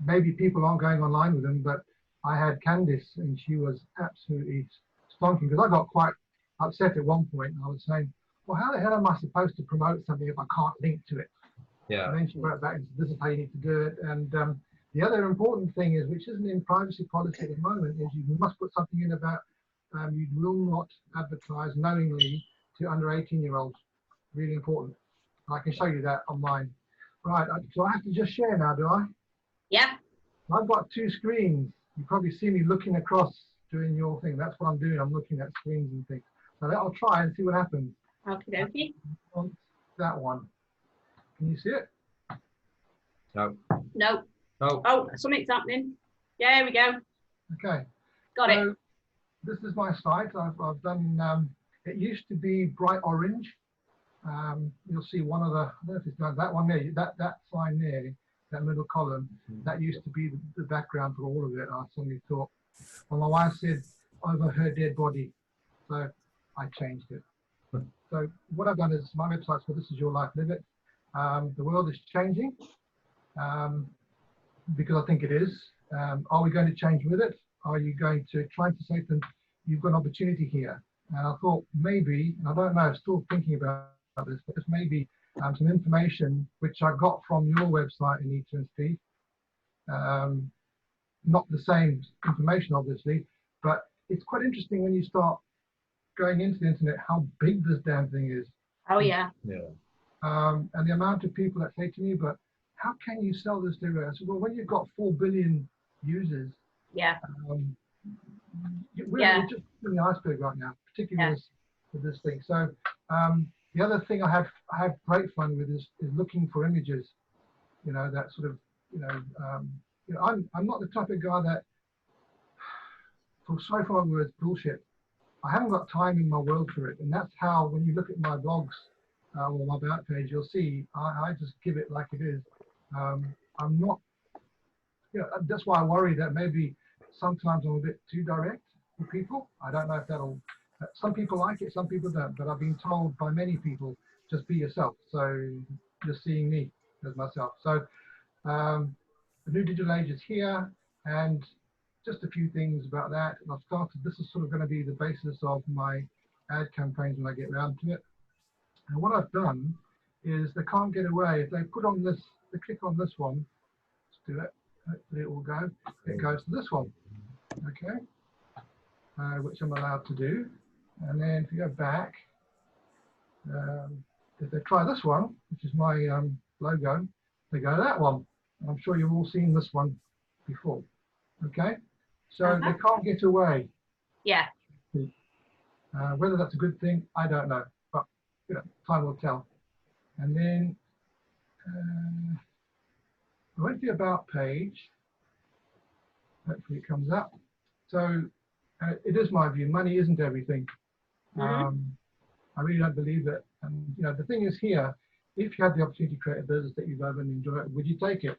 Maybe people aren't going online with them, but I had Candice, and she was absolutely stonking, because I got quite upset at one point. I was saying, well, how the hell am I supposed to promote something if I can't link to it? Yeah. And then she wrote back and said, this is how you need to do it. And the other important thing is, which isn't in privacy policy at the moment, is you must put something in about you will not advertise knowingly to under 18-year-olds. Really important. I can show you that on mine. Right, so I have to just share now, do I? Yeah. I've got 2 screens. You probably see me looking across doing your thing. That's what I'm doing. I'm looking at screens and things. So I'll try and see what happens. Okay, dokie. That one. Can you see it? No. No. No. Oh, something's happening. Yeah, here we go. Okay. Got it. This is my site. I've done, it used to be bright orange. You'll see one of the, I don't know if it's done, that one there, that sign there, that middle column, that used to be the background for all of it. I suddenly thought, well, my wife said over her dead body, so I changed it. So what I've done is my website's called This Is Your Life, Live It. The world is changing because I think it is. Are we going to change with it? Are you going to try to say to them, you've got an opportunity here? And I thought maybe, and I don't know, still thinking about this, but there's maybe some information which I got from your website, Anita and Steve. Not the same information, obviously, but it's quite interesting when you start going into the internet how big this damn thing is. Oh yeah. Yeah. And the amount of people that say to me, but how can you sell this to everyone? I said, well, when you've got 4 billion users, yeah, we're just in the iceberg right now, particularly with this thing. So the other thing I have great fun with is looking for images, you know, that sort of, you know, I'm not the type of guy that, sorry for my words, bullshit. I haven't got time in my world for it. And that's how, when you look at my blogs or my about page, you'll see I just give it like it is. I'm not, you know, that's why I worry that maybe sometimes I'm a bit too direct with people. I don't know if that'll, some people like it, some people don't, but I've been told by many people, just be yourself. So just seeing me as myself. So the new digital age is here, and just a few things about that. I've started, this is sort of going to be the basis of my ad campaigns when I get around to it. And what I've done is they can't get away. If they put on this, they click on this one, let's do it, hopefully it will go. It goes to this one, okay, which I'm allowed to do. And then if you go back, if they try this one, which is my logo, they go to that one. I'm sure you've all seen this one before. Okay, so they can't get away. Yeah. Whether that's a good thing, I don't know, but you know, time will tell. And then I went to the About page. Hopefully it comes up. So it is my view, money isn't everything. I really don't believe it. And you know, the thing is here, if you had the opportunity to create a business that you love and enjoy it, would you take it?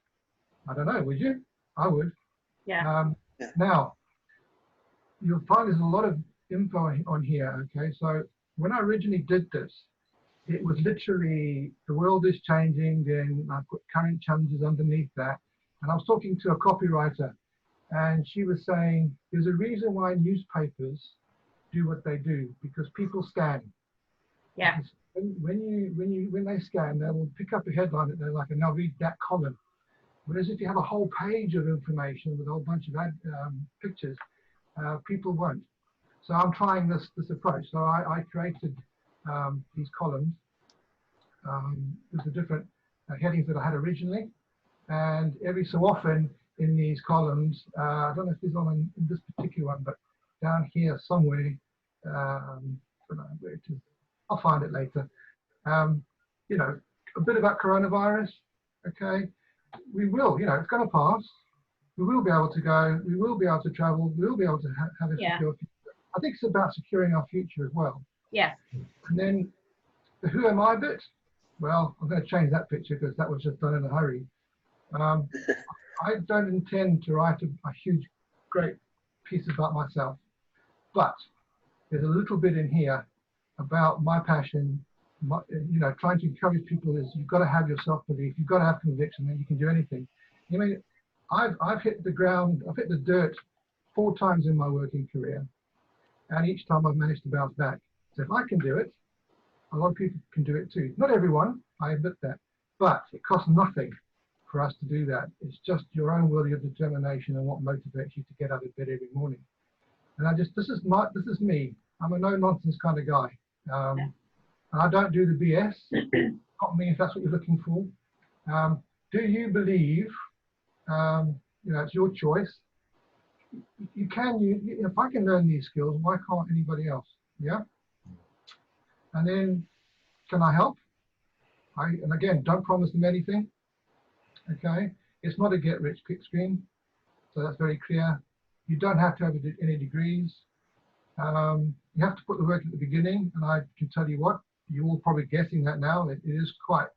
I don't know, would you? I would. Yeah. Now, you'll find there's a lot of info on here, okay? So when I originally did this, it was literally, the world is changing, then I put current challenges underneath that. And I was talking to a copywriter, and she was saying, there's a reason why newspapers do what they do, because people scan. Yeah. When they scan, they will pick up a headline that they're like, and they'll read that column. Whereas if you have a whole page of information with a whole bunch of pictures, people won't. So I'm trying this approach. So I created these columns with the different headings that I had originally, and every so often in these columns, I don't know if there's one in this particular one, but down here somewhere, I don't know where it is. I'll find it later. You know, a bit about coronavirus. Okay, we will. You know, it's going to pass. We will be able to go. We will be able to travel. We will be able to have a secure future. I think it's about securing our future as well. Yeah. And then the who am I bit. Well, I'm going to change that picture because that was just done in a hurry. I don't intend to write a huge, great piece about myself, but there's a little bit in here about my passion. You know, trying to encourage people is you've got to have your self-belief, you've got to have conviction, and you can do anything. You know, I've hit the ground, I've hit the dirt 4 times in my working career, and each time I've managed to bounce back. So if I can do it, a lot of people can do it too. Not everyone, I admit that, but it costs nothing for us to do that. It's just your own will, your determination, and what motivates you to get out of bed every morning. And this is me. I'm a no-nonsense kind of guy. And I don't do the BS. Not me if that's what you're looking for. Do you believe, you know, it's your choice. You can, if I can learn these skills, why can't anybody else? Yeah. And then, can I help? And again, don't promise them anything. Okay. It's not a get-rich-quick scheme. So that's very clear. You don't have to have any degrees. You have to put the work at the beginning, and I can tell you what, you're all probably guessing that now. It is quite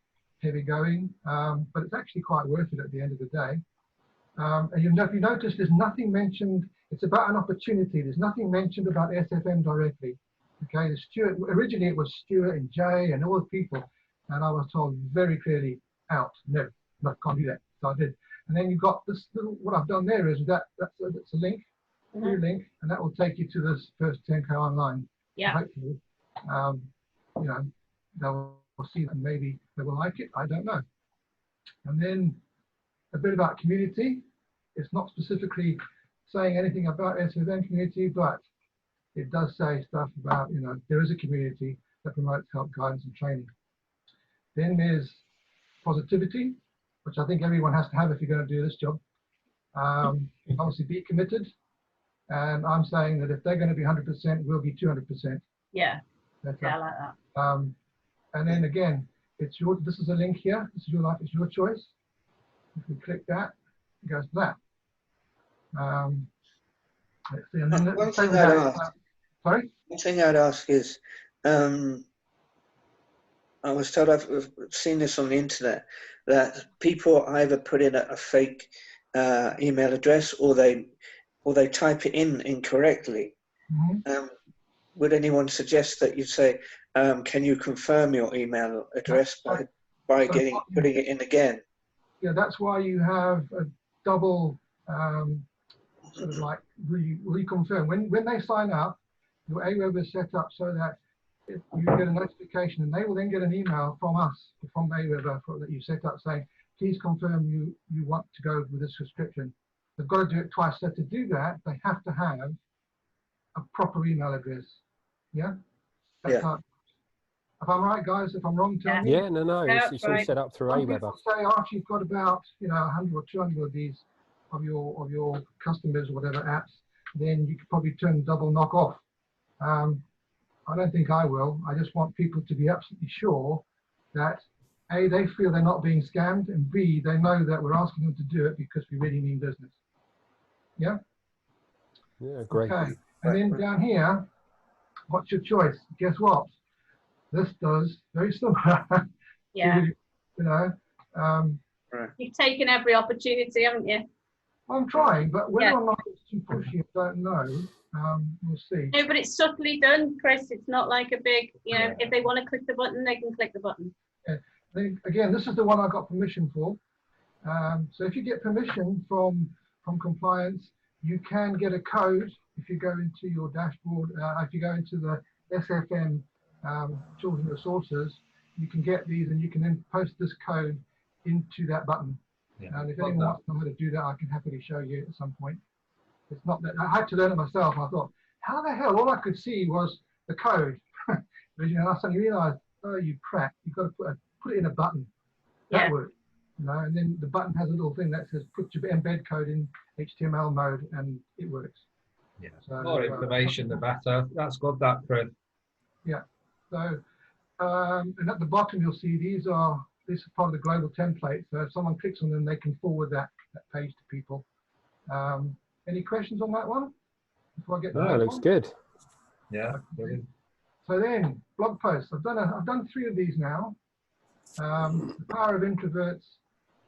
heavy going, but it's actually quite worth it at the end of the day. And if you notice, there's nothing mentioned. It's about an opportunity. There's nothing mentioned about SFM directly. Okay, originally it was Stuart and Jay and all the people, and I was told very clearly, out, no, can't do that. So I did. And then you've got this little, what I've done there is that's a link, free link, and that will take you to this first 10K online. Yeah. So hopefully, you know, they'll see that, maybe they will like it. I don't know. And then a bit about community. It's not specifically saying anything about SFM community, but it does say stuff about, you know, there is a community that promotes help, guidance, and training. Then there's positivity, which I think everyone has to have if you're going to do this job. Obviously, be committed. And I'm saying that if they're going to be 100%, we'll be 200%. Yeah. Yeah, I like that. And then again, this is a link here. This is your life, it's your choice. If we click that, it goes to that. Let's see. And then one thing I'd ask. Sorry? One thing I'd ask is, I was told, I've seen this on the internet, that people either put in a fake email address or they type it in incorrectly. Mm-hmm. Would anyone suggest that you say, can you confirm your email address by putting it in again? Yeah, that's why you have a double sort of like reconfirm. When they sign up, your AWeber is set up so that if you get a notification, and they will then get an email from us, from AWeber, that you set up saying, please confirm you want to go with this subscription. They've got to do it twice. So to do that, they have to have a proper email address. Yeah? That's how, if I'm right, guys, if I'm wrong, tell me. Yeah, no, it's all set up through Some Aweber. people say, Archie, you've got about 100 or 200 of these of your customers or whatever apps, then you could probably turn double knock off. I don't think I will. I just want people to be absolutely sure that A, they feel they're not being scammed, and B, they know that we're asking them to do it because we really mean business. Yeah? Yeah, great. Okay. And then down here, what's your choice? Guess what? This does very similar. Yeah. You've taken every opportunity, haven't you? I'm trying, but whether or not it's too pushy, I don't know. We'll see. No, but it's subtly done, Chris. It's not like a big, if they want to click the button, they can click the button. Yeah. Then, again, this is the one I got permission for. So if you get permission from compliance, you can get a code if you go into your dashboard. If you go into the SFM children resources, you can get these and you can then post this code into that button. Yeah, and if anyone wants to know how to do that, I can happily show you at some point. It's not that I had to learn it myself. I thought, how the hell? All I could see was the code. But, I suddenly realized, oh, you prat, you've got to put it in a button. That works. And then the button has a little thing that says put your embed code in HTML mode, and it works. Yeah. So, more information, the better. That's good, that, Chris. Yeah. So, and at the bottom, you'll see this is part of the global template. So if someone clicks on them, they can forward that page to people. Any questions on that one? Before I get to it looks good. Yeah. Okay. So then, blog posts. I've done 3 of these now. The Power of Introverts,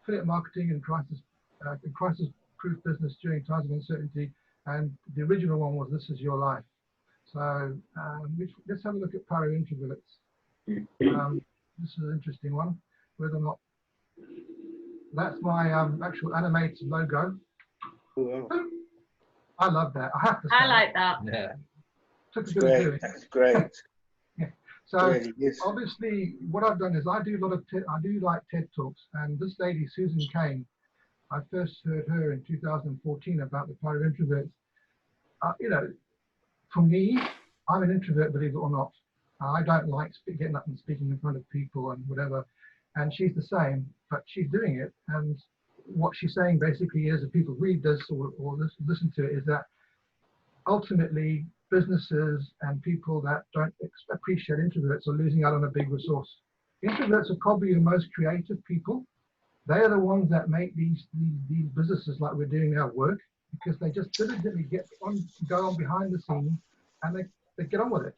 Affiliate Marketing and Crisis-Proof Business During Times of Uncertainty. And the original one was This Is Your Life. So let's have a look at Power of Introverts. This is an interesting one. Whether or not that's my actual animated logo. Wow. I love that. I have to say. I like that. Yeah. Took a bit of doing. That's great. Yeah. So really obviously, what I've done is I do like TED Talks, and this lady Susan Cain, I first heard her in 2014 about the Power of Introverts. For me, I'm an introvert, believe it or not. I don't like getting up and speaking in front of people and whatever. And she's the same, but she's doing it. And what she's saying basically is, if people read this or listen to it, is that ultimately businesses and people that don't appreciate introverts are losing out on a big resource. Introverts are probably the most creative people. They are the ones that make these businesses like we're doing now work, because they just diligently go on behind the scenes and they get on with it.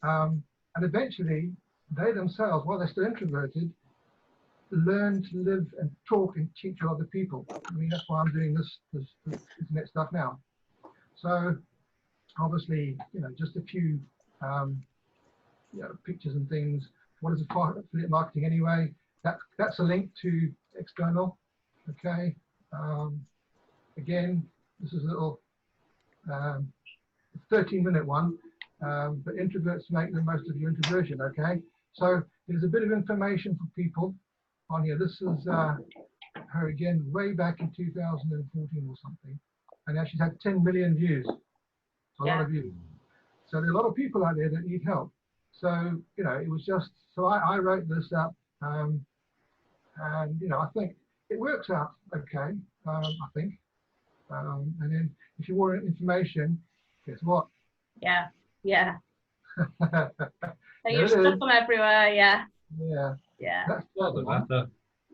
And eventually, they themselves, while they're still introverted, learn to live and talk and teach other people. I mean, that's why I'm doing this internet stuff now. So, obviously, just a few, pictures and things. What is affiliate marketing anyway? That's a link to external. Okay. Again, this is a little 13-minute one. But introverts make the most of your introversion, okay? So there's a bit of information for people on here. This is her again, way back in 2014 or something. And now she's had 10 million views. A lot of views. So there are a lot of people out there that need help. So, it was just, so I wrote this up. And, I think it works out okay, I think. And then if you want information, guess what? Yeah. Yeah. And you stuck them everywhere, yeah. Yeah. Yeah. That's the matter.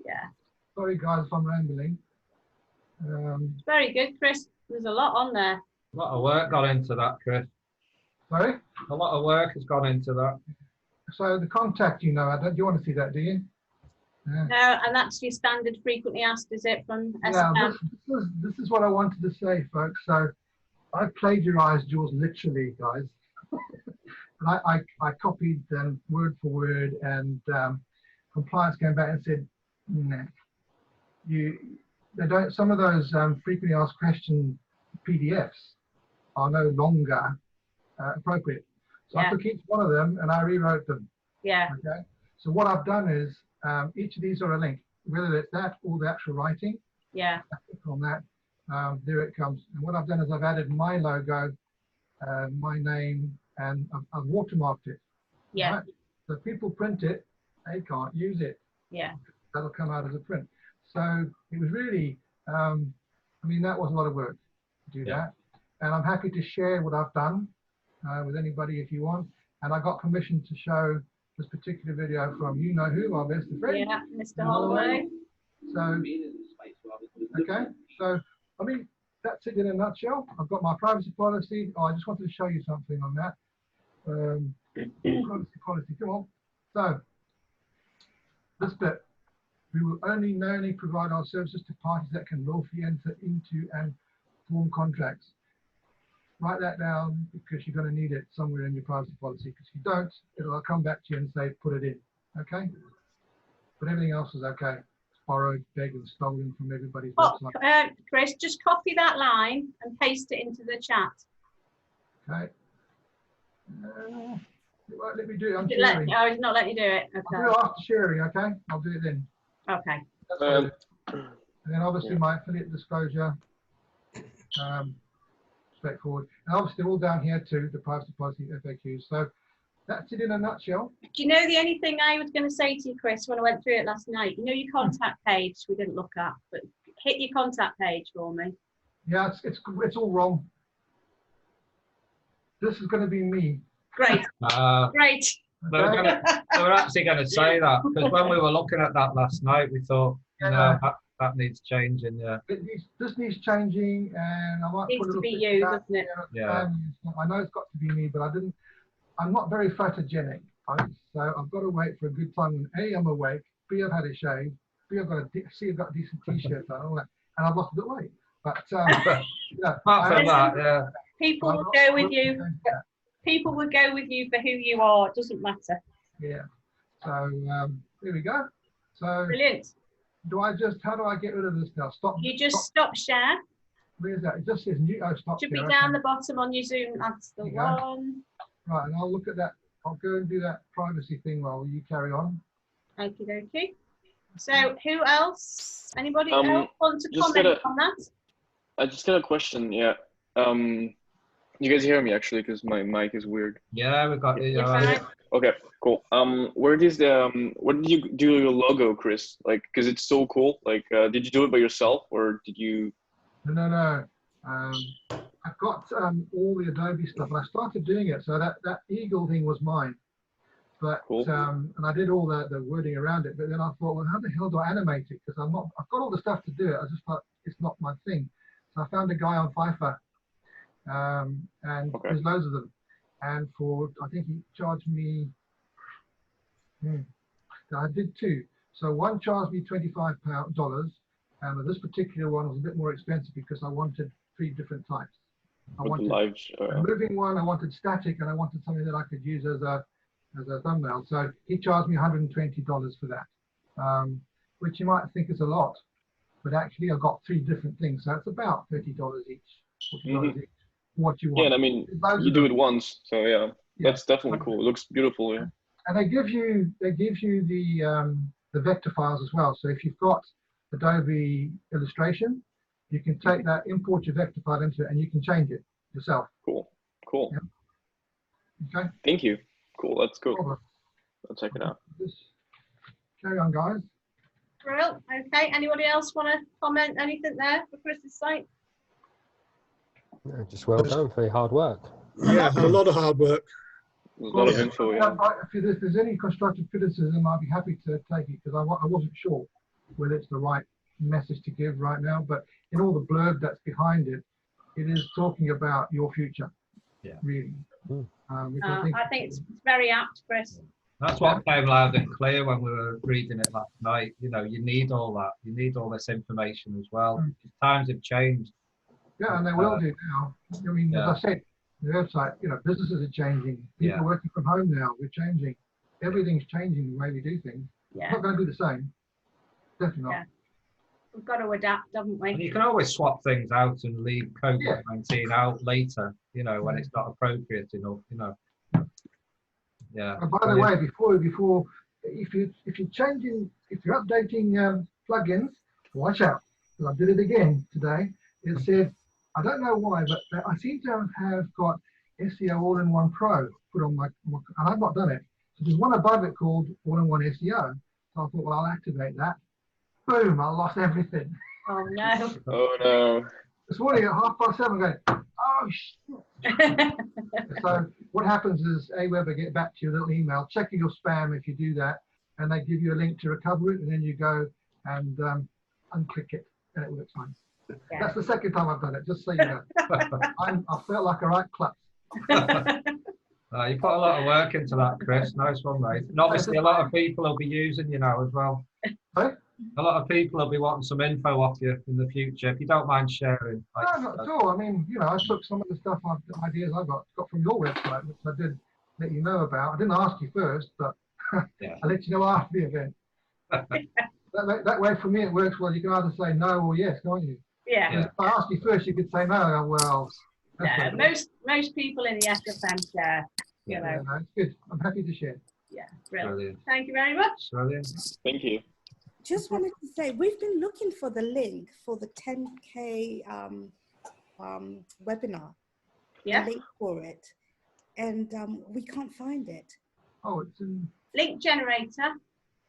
Yeah. Sorry guys if I'm rambling. Very good, Chris. There's a lot on there. A lot of work got into that, Chris. Sorry? A lot of work has gone into that. So the contact, do you want to see that, do you? No, and that's your standard frequently asked, is it, from Yeah, SFM? this is what I wanted to say, folks. So I plagiarized yours literally, guys. And I copied them word for word, and compliance came back and said, nah, they don't. Some of those frequently asked question PDFs are no longer appropriate. So I took each one of them and I rewrote them. Yeah. Okay. So what I've done is each of these are a link, whether it's that or the actual writing. Yeah. I click on that. There it comes. And what I've done is I've added my logo, my name, and I've watermarked it. Yeah. Right? So if people print it, they can't use it. Yeah. That'll come out as a print. So it was really, I mean, that was a lot of work to do that. And I'm happy to share what I've done with anybody if you want. And I got permission to show this particular video from you know who, our best friend. Yeah, Mr. Holloway. So, okay. So, I mean, that's it in a nutshell. I've got my privacy policy. Oh, I just wanted to show you something on that. Privacy policy, come on. So, this bit, we will only knowingly provide our services to parties that can lawfully enter into and form contracts. Write that down because you're going to need it somewhere in your privacy policy. Because if you don't, it'll come back to you and say, put it in. Okay? But everything else is okay. It's borrowed, begged, and stolen from everybody's website. Chris, just copy that line and paste it into the chat. Okay. It won't let me do it. I'm sharing. Oh, it's not letting you do it. Okay. I'll do it after sharing, okay? I'll do it then. Okay. And then obviously my affiliate disclosure, straightforward. And obviously all down here too, the privacy policy FAQs. So that's it in a nutshell. Do you know the only thing I was going to say to you, Chris, when I went through it last night? You know your contact page we didn't look at, but hit your contact page for me. Yeah, it's all wrong. This is going to be me. Great. Great. We're actually going to say that because when we were looking at that last night, we thought, that needs changing. Yeah. This needs changing, and I might needs put a to be little you, doesn't it? Yeah. I know it's got to be me, but I'm not very photogenic, right? So I've got to wait for a good time when A, I'm awake, B, I've had a shave, C, I've got a decent t-shirt on, all that, and I've lost a bit of weight. But people will go with you. People will go with you for who you are. It doesn't matter. Yeah. So here we go. So brilliant. How do I get rid of this now? Stop share. Where's that? It just says new. Oh, stop. Should be down the bottom on your Zoom. That's the one. Right, and I'll look at that. I'll go and do that privacy thing while you carry on. Okie dokie. So who else? Anybody else want to comment on that? I just got a question. Yeah. You guys hear me actually because my mic is weird. Yeah, we got you. Okay, cool. Where did you do your logo, Chris? Like, because it's so cool. Like, did you do it by yourself or did you? No. I've got all the Adobe stuff, and I started doing it. So that eagle thing was mine, but cool. And I did all the wording around it. But then I thought, well, how the hell do I animate it? Because I've got all the stuff to do it. I just thought it's not my thing. So I found a guy on Fiverr. And there's loads of them, and I think he charged me I did two. So one charged me $25, and this particular one was a bit more expensive because I wanted 3 different types. I wanted a moving one, I wanted static, and I wanted something that I could use as a thumbnail. So he charged me $120 for that, which you might think is a lot, but actually I got 3 different things, so it's about $30 each, $40 each. What you want. Yeah, and I mean, you do it once, so yeah, that's definitely cool. It looks beautiful, yeah. And they give you the vector files as well. So if you've got Adobe Illustration, you can take that, import your vector file into it, and you can change it yourself. Cool. Yeah. Okay. Thank you. Cool. That's cool. I'll check it out. Carry on, guys. Well, okay. Anybody else want to comment anything there for Chris's site? Just well done for your hard work. Yeah, a lot of hard work. A lot of info, yeah. If there's any constructive criticism, I'd be happy to take it because I wasn't sure whether it's the right message to give right now. But in all the blurb that's behind it, it is talking about your future. Yeah. Really. I think it's very apt, Chris. That's what came loud and clear when we were reading it last night. You know, you need all that. You need all this information as well. Times have changed. Yeah, and they will do now. I mean, as I said, the website, businesses are changing. People are working from home now. We're changing. Everything's changing the way we do things. Yeah. It's not going to be the same. Definitely not. Yeah. We've got to adapt, haven't we? And you can always swap things out and leave COVID-19 out later, when it's not appropriate enough, Yeah. And by the way, before if you're updating plugins, watch out. Because I did it again today. It said, I don't know why, but I seem to have got SEO All-in-One Pro put on and I've not done it. So there's one above it called All-in-One SEO. So I thought, well, I'll activate that. Boom, I lost everything. Oh no. Oh no. This morning at 7:30, going, oh shit. So what happens is Aweber get back to you with an email, checking your spam if you do that, and they give you a link to recover it, and then you go and unclick it, and it works fine. Yeah. That's the second time I've done it, just so you know. I felt like a right klutz. You put a lot of work into that, Chris. Nice one, mate. And obviously, a lot of people will be using you now as well. Sorry? A lot of people will be wanting some info off you in the future. If you don't mind sharing. No, not at all. I mean, you know, I took some of the stuff, ideas I got from your website, which I did let you know about. I didn't ask you first, but Yeah. I let you know after the event. that way, for me, it works well. You can either say no or yes, can't you? Yeah. If I asked you first, you could say no. Well, Yeah, most people in the SFM share. You know. yeah, no, it's good. I'm happy to share. Yeah, brilliant. Brilliant. Thank you very much. Brilliant. Thank you. Just wanted to say, we've been looking for the link for the 10K webinar. Yeah. The link for it, and we can't find it. Oh, it's in. Link generator.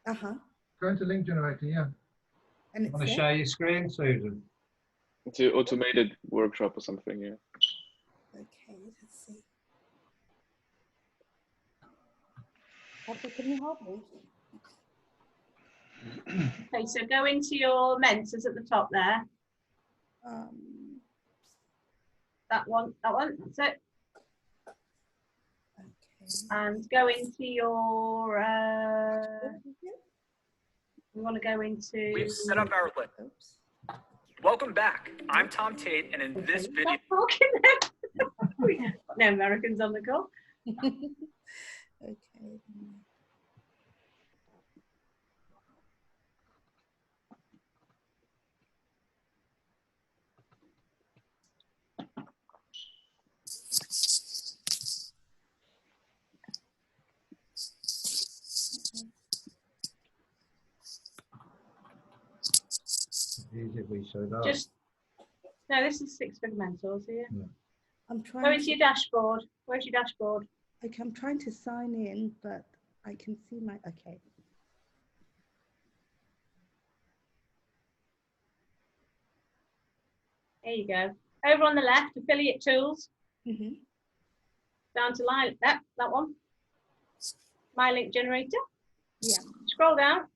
Go into link generator, yeah. And Want to share your screen, Susan? It's an automated workshop or something, yeah. Okay, let's see. Papa, can you help me? Okay, so go into your mentors at the top there. That one, that's it. Okay. And go into your, we want to go into... We've set up our list. Welcome back. I'm Tom Tate, and in this video... No Americans on the call. Okay. Just, no, this is 6 Figure Mentors here. Yeah. I'm trying. Go into your dashboard. Where's your dashboard? Okay, I'm trying to sign in, but I can see my. Okay. There you go. Over on the left, affiliate tools. Mm-hmm. Down to line that one. My link generator. Yeah. Scroll down.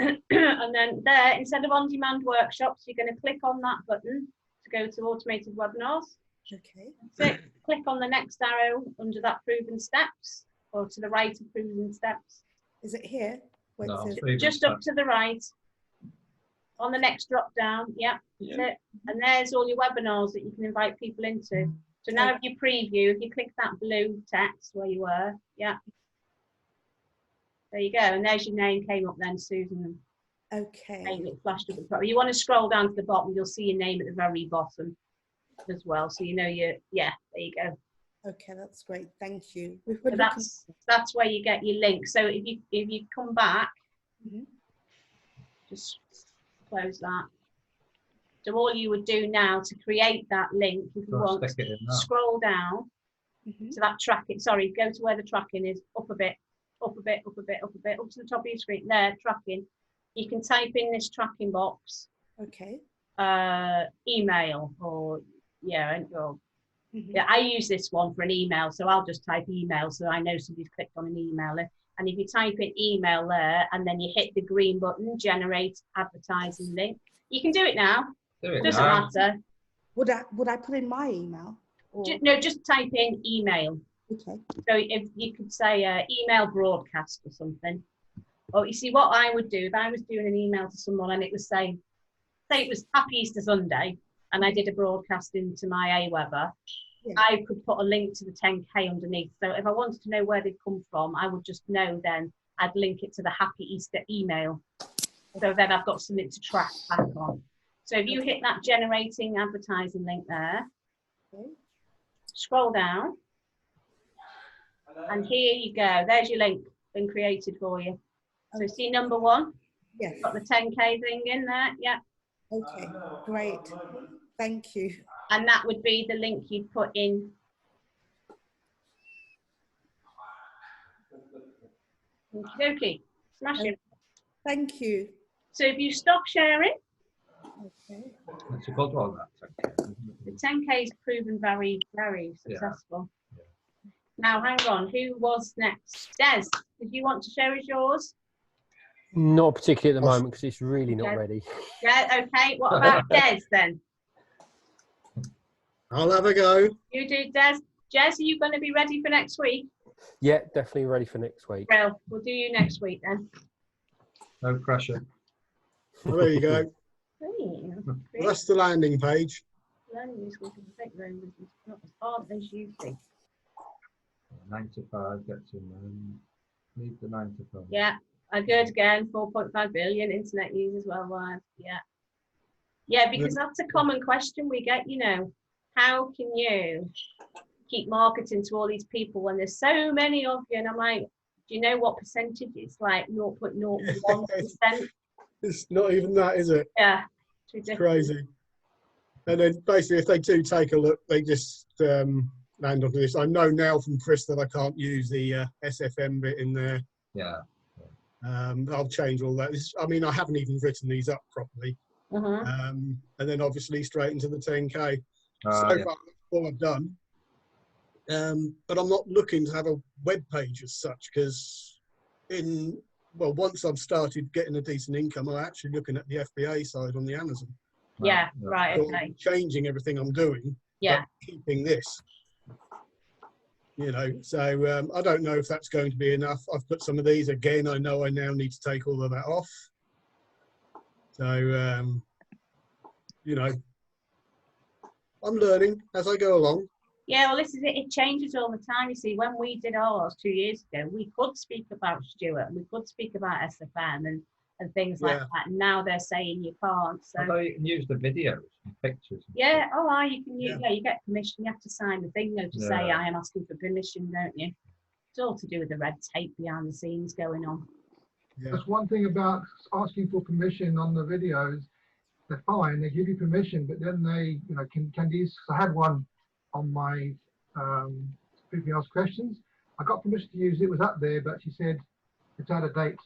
And then there, instead of on-demand workshops, you're going to click on that button to go to automated webinars. Okay. That's it. Click on the next arrow under that proven steps, or to the right of proven steps. Is it here? Where No, it says, just up to the right. On the next drop down, yeah, that's it. And there's all your webinars that you can invite people into. So now if you preview, if you click that blue text where you were, yeah. There you go, and there's your name came up then, Susan. Okay. Name it flashed up at the top. You want to scroll down to the bottom, you'll see your name at the very bottom as well. So you know there you go. Okay, that's great. Thank you. So that's where you get your link. So if you come back, just close that. So all you would do now to create that link, if you want, scroll down to that tracking. Sorry, go to where the tracking is, up a bit, up a bit, up a bit, up a bit, up to the top of your screen. There, tracking. You can type in this tracking box. Okay. Email or yeah, I use this one for an email, so I'll just type email so I know somebody's clicked on an email. And if you type in email there and then you hit the green button, generate advertising link, you can do it now. Doesn't matter. Would I put in my email? Or? No, just type in email. Okay. So if you could say email broadcast or something. Or you see what I would do if I was doing an email to someone and it was saying, say it was Happy Easter Sunday, and I did a broadcast into my Aweber, I could put a link to the 10K underneath. So if I wanted to know where they'd come from, I would just know then I'd link it to the Happy Easter email. So then I've got something to track back on. So if you hit that generating advertising link there, scroll down, and here you go. There's your link been created for you. So see number 1? Yes. Got the 10K thing in there, yeah. Okay, great. Thank you. And that would be the link you'd put in Okay, smashing. Thank you. So if you stop sharing, Okay. That's a good one, that. the 10K is proven very, very successful. Now, hang on, who was next? Des, did you want to share as yours? Not particularly at the moment because it's really not ready. Yeah, okay. What about Des then? I'll have a go. You do, Des. Jez, are you going to be ready for next week? Yeah, definitely ready for next week. Well, we'll do you next week then. No pressure. Well, there you go. Hey, That's the landing page. learning is not as hard as you think. 9 to 5 gets in leave the 9 to 5. Yeah, good again. 4.5 billion internet users worldwide. Yeah. Yeah, because that's a common question we get, you know. How can you keep marketing to all these people when there's so many of you? And I'm like, do you know what percentage? It's like 0.01%. It's not even that, is it? Yeah, it's It's ridiculous. crazy. And then basically, if they do take a look, they just land onto this. I know now from Chris that I can't use the SFM bit in there. Yeah. I'll change all that. I mean, I haven't even written these up properly. And then obviously straight into the 10K. So far, that's all I've done. But I'm not looking to have a web page as such because once I've started getting a decent income, I'm actually looking at the FBA side on the Amazon. Yeah, right, So okay. I'm changing everything I'm doing, Yeah. but keeping this. You know, so I don't know if that's going to be enough. I've put some of these again. I know I now need to take all of that off. So, you know, I'm learning as I go along. Yeah, well, this is it. It changes all the time. You see, when we did ours 2 years ago, we could speak about Stuart and we could speak about SFM and things like that. And now they're saying you can't. So although you can use the videos and pictures. yeah, you can use, you get permission. You have to sign the thing though to say I am asking for permission, don't you? It's all to do with the red tape behind the scenes going on. That's one thing about asking for permission on the videos. They're fine, they give you permission, but then they, you know, can these, I had one on my frequently asked questions. I got permission to use it, was up there, but she said it's out of date.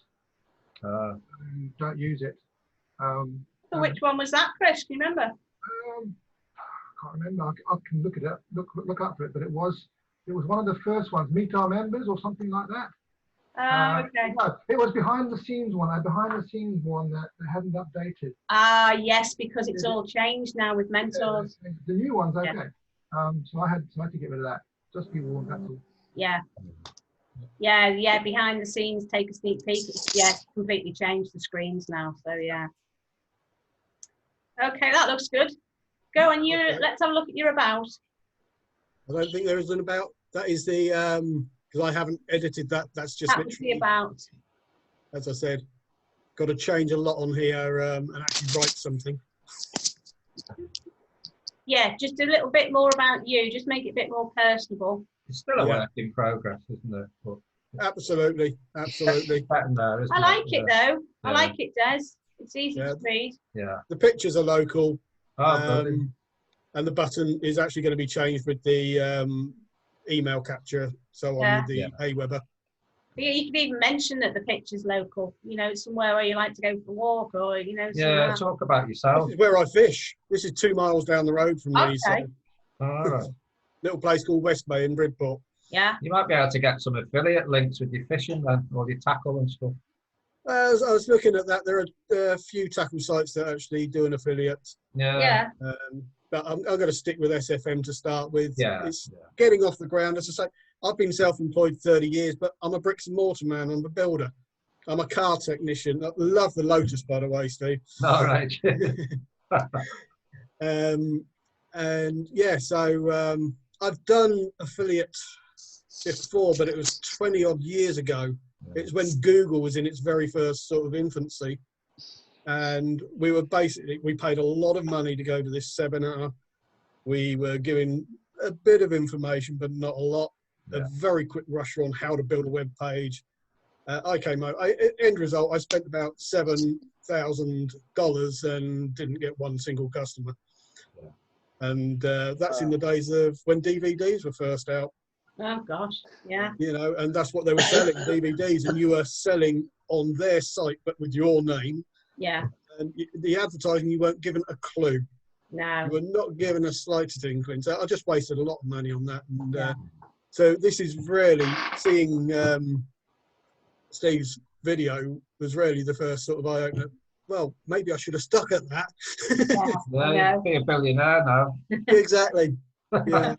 Don't use it. So which one was that, Chris? Can you remember? I can't remember. I can look it up, look up for it, but it was one of the first ones, Meet Our Members or something like that. Okay. No, it was behind the scenes one. A behind the scenes one that they hadn't updated. Yes, because it's all changed now with mentors. Yeah, the new one's okay. So I had to get rid of that. Just be warned, that's all. Yeah, behind the scenes, take a sneak peek. It's, completely changed the screens now. So yeah. Okay, that looks good. Go on, let's have a look at your about. I don't think there is an about. That is the because I haven't edited that. That's just That was the about. As I said, got to change a lot on here and actually write something. Yeah, just a little bit more about you. Just make it a bit more personable. It's still a work in progress, isn't it? But absolutely. There, isn't I like it though. I Yeah. like it, Des. It's easy to read. Yeah. The pictures are local. Brilliant. And the button is actually going to be changed with the email capture, so on with the Aweber. Yeah, you could even mention that the picture's local. You know, somewhere where you like to go for a walk, or you know. Yeah, talk about yourself. This is where I fish. This is 2 miles down the road from me. So all right. Little place called West Bay in Bridport. Yeah. You might be able to get some affiliate links with your fishing then, or your tackle and stuff. I was looking at that. There are a few tackle sites that actually do an affiliate. Yeah. But I'm going to stick with SFM to start with. Yeah. It's getting off the ground. As I say, I've been self-employed 30 years, but I'm a bricks and mortar man. I'm a builder. I'm a car technician. I love the Lotus, by the way, Steve. All right. And yeah, so I've done affiliate before, but it was 20 odd years ago. It's when Google was in its very first sort of infancy. And we paid a lot of money to go to this seminar. We were given a bit of information, but not a lot. A very quick rusher on how to build a web page. I came out, end result, I spent about $7,000 and didn't get one single customer. And that's in the days of when DVDs were first out. Oh gosh, yeah. You know, and that's what they were selling, DVDs, and you were selling on their site, but with your name. Yeah. And the advertising, you weren't given a clue. No. You were not given a slightest inkling. So I just wasted a lot of money on that. And so this is really seeing Steve's video was really the first sort of eye opener. Well, maybe I should have stuck at that. Yeah, you'd be a billionaire now. Exactly. Yeah.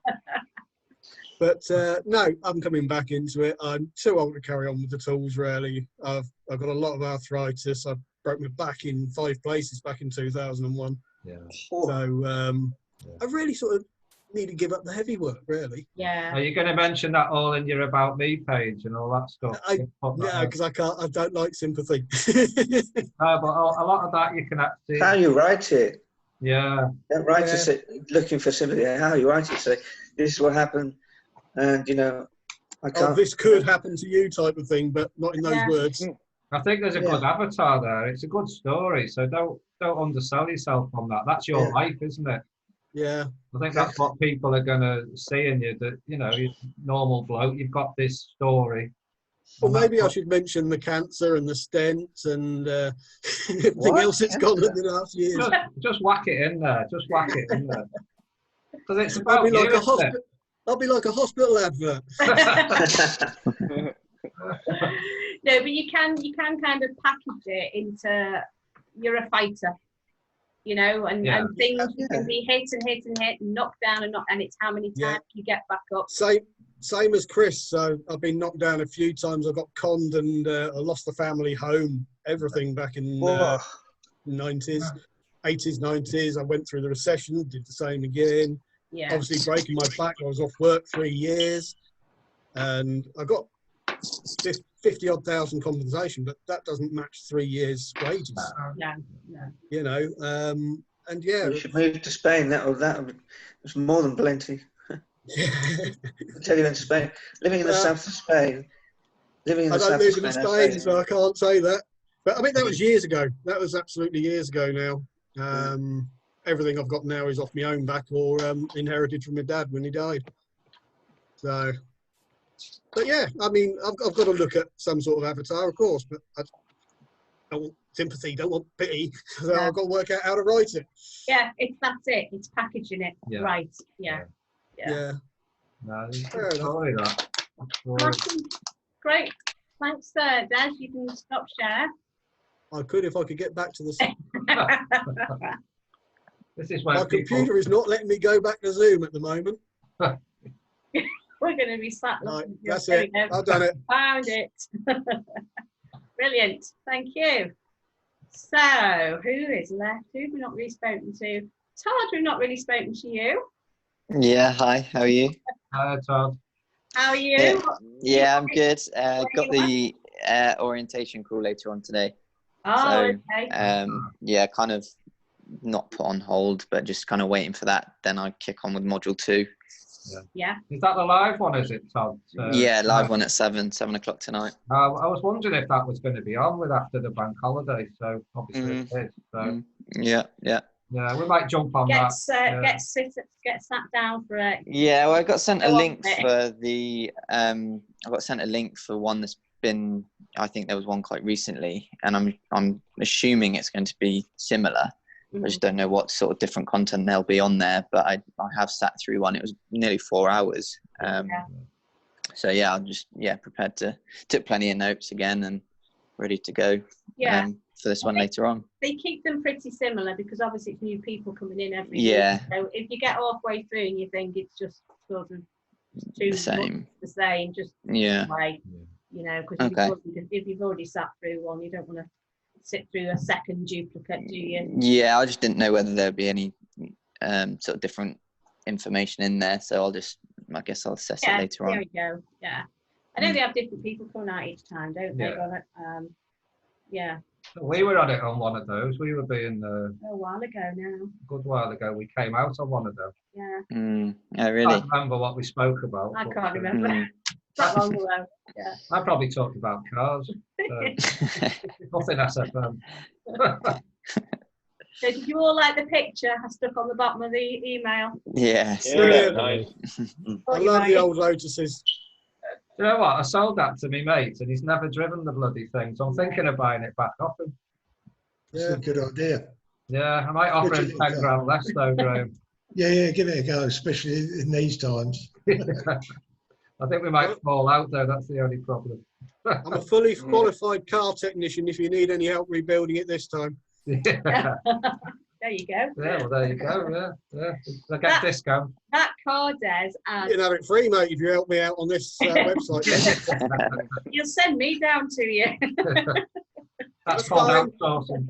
But no, I'm coming back into it. I'm too old to carry on with the tools, really. I've got a lot of arthritis. I broke my back in 5 places back in 2001. Yeah. So I really sort of need to give up the heavy work, really. Yeah. Are you going to mention that all in your About Me page and all that stuff? No, because I can't. I don't like sympathy. No, but a lot of that you can actually. How you write it. Yeah. Don't write it looking for sympathy. How you write it, say, this is what happened, and you know, I can't. Oh, this could happen to you, type of thing, but not in those words. I think there's a good avatar there. It's a good story, so don't undersell yourself on that. That's your life, isn't it? Yeah. I think that's what people are going to see in you. That you're normal bloke. You've got this story. Well, maybe I should mention the cancer and the stents and everything else that's gone in the last year. Just whack it in there. Just whack it in there. Because it's about you, isn't it? I'll be like a hospital advert. No, but you can kind of package it into you're a fighter, you know, and things can be hit and hit and hit, and knocked down and it's how many times you get back up. Same as Chris. So I've been knocked down a few times. I got conned and I lost the family home, everything back in 90s, 80s, 90s. I went through the recession, did the same again. Yeah. Obviously breaking my back. I was off work 3 years and I got 50-odd thousand compensation, but that doesn't match 3 years wages. No. You know, and yeah. You should move to Spain. That was more than plenty. I'll tell you in Spain. Living in the south of Spain. I don't live in Spain, so I can't say that. But I mean, that was years ago. That was absolutely years ago now. Everything I've got now is off my own back or inherited from my dad when he died. So, but yeah, I mean, I've got to look at some sort of avatar, of course, but I don't want sympathy, don't want pity. So I've got to work out how to write it. Yeah, that's it. It's packaging it right. Yeah. No, fair enough. Great. Thanks, Des. You can stop share. I could if I could get back to the site. This is my computer is not letting me go back to Zoom at the moment. We're going to be sat. Right, that's it. I've done it. Found it. Brilliant. Thank you. So, who is left? Who have we not really spoken to? Todd, we've not really spoken to you. Yeah, hi, how are you? Hi, Todd. How are you? Yeah, I'm good. Got the orientation call later on today. Oh, okay. Yeah, kind of not put on hold, but just kind of waiting for that. Then I kick on with module 2. Yeah. Is that the live one, is it, Todd? Yeah, live one at 7 o'clock tonight. I was wondering if that was going to be on with after the bank holiday, so obviously it is. So. Yeah. Yeah, we might jump on that. Get sat down for it. Yeah, well, I got sent a link for the. I got sent a link for one that's been. I think there was one quite recently, and I'm assuming it's going to be similar. I just don't know what sort of different content there'll be on there, but I have sat through one. It was nearly 4 hours. So yeah, I'm just prepared to took plenty of notes again and ready to go. For this one later on. They keep them pretty similar because obviously it's new people coming in every year. So if you get halfway through and you think it's just sort of the same, just way, you know, because if you've already sat through one, you don't want to sit through a second duplicate, do you? Yeah, I just didn't know whether there'd be any sort of different information in there, so I guess I'll assess it later on. There we go. Yeah, I know they have different people coming out each time, don't they? Yeah. We were on it on one of those. We were being a while ago now. A good while ago. We came out on one of them. Yeah. Oh, really? I can't remember what we spoke about. I can't remember. That long ago. Yeah. I probably talked about cars. So. Nothing SFM. So did you all like the picture I stuck on the bottom of the email? Yes. Brilliant. Nice. I love the old Lotuses. You know what? I sold that to me mate, and he's never driven the bloody thing. So I'm thinking of buying it back off him. That's a good idea. Yeah, I might offer Good him little 10 grand less though, Graham. Yeah, give it a go, especially in these times. I think we might fall out though. That's the only problem. I'm a fully qualified car technician if you need any help rebuilding it this time. Yeah. There you go. Yeah, well, there you go. Yeah. I get discount. That car, Des, and You can have it free, mate, if you help me out on this website. you'll send me down to you. That's called outsourcing.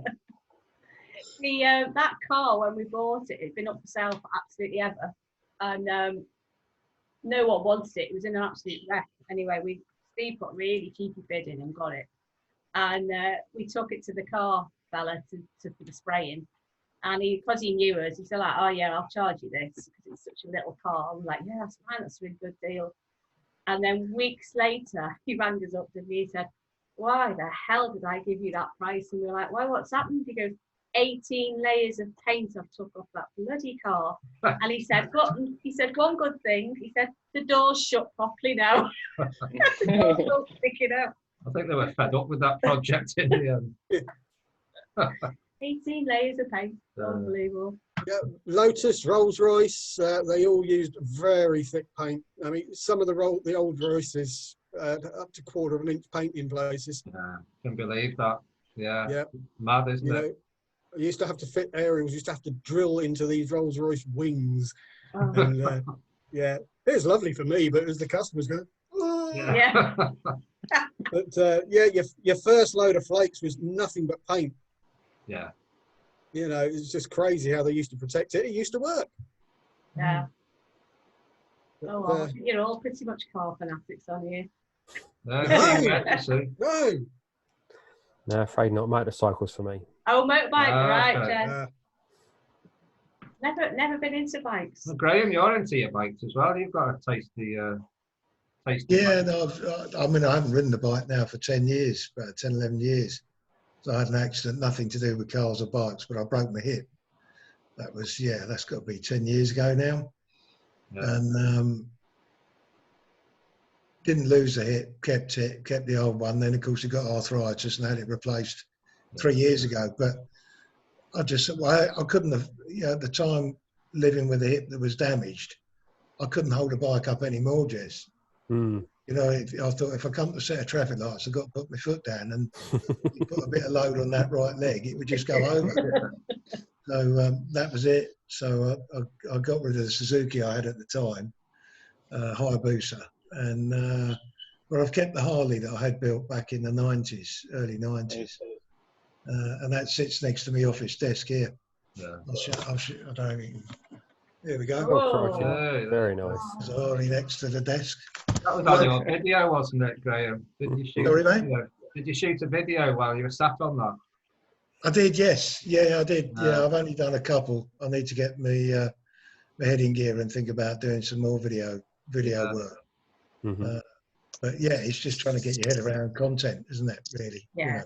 That car, when we bought it, it'd been up for sale for absolutely ever, and no one wanted it. It was in an absolute wreck. Anyway, Steve put really cheeky bid in and got it, and we took it to the car fella for the spraying. And because he knew us, he said like, "Oh yeah, I'll charge you this because it's such a little car." I'm like, "Yeah, that's fine. That's a really good deal." And then weeks later, he rang us up and he said, "Why the hell did I give you that price?" And we were like, "Why? What's happened?" He goes, 18 layers of paint I've took off that bloody car." And he said, "One good thing." He said, "The door's shut properly now." The door's all sticking out. I think they were fed up with that project in the end. 18 layers of paint. Unbelievable. Yeah, Lotus, Rolls-Royce, they all used very thick paint. I mean, some of the old Royces up to 1/4 inch paint in places. Yeah, can believe that. Yeah. Mad, isn't it? I used to have to fit aerials, used to have to drill into these Rolls-Royce wings. And yeah, it was lovely for me, but it was the customers going, "Oh." Yeah. But yeah, your first load of flakes was nothing but paint. Yeah. You know, it's just crazy how they used to protect it. It used to work. Yeah. But, Oh, well, you're all pretty much car fanatics, aren't you? No. No, afraid not. Motorcycles for me. Oh, motorbike, right, okay. Jess. Never been into bikes. Well, Graham, you're into your bikes as well. You've got a tasty Yeah, no, I mean, I haven't ridden a bike now for 10 years, about 10, 11 years. So I had an accident, nothing to do with cars or bikes, but I broke my hip. That was, that's got to be 10 years ago now. Yeah. And didn't lose the hip, kept the old one. Then, of course, I got arthritis and had it replaced 3 years ago. But I couldn't have, at the time, living with a hip that was damaged, I couldn't hold a bike up anymore, Jess. Mm. You know, I thought if I come to a set of traffic lights, I've got to put my foot down and you put a bit of load on that right leg, it would just go over. So that was it. So I got rid of the Suzuki I had at the time, Hayabusa, and but I've kept the Harley that I had built back in the 90s, early 90s, and that sits next to my office desk here. Yeah. I don't even. There we go. Oh, very nice. There's a Harley next to the desk. That was on your video, wasn't it, Graham? Did you shoot? Sorry, mate? Did you shoot a video while you were sat on that? I did, yes. Yeah, I did. Yeah, I've only done a couple. I need to get my heading gear and think about doing some more video work. Mm-hmm. But yeah, it's just trying to get your head around content, isn't it? Really. Yeah.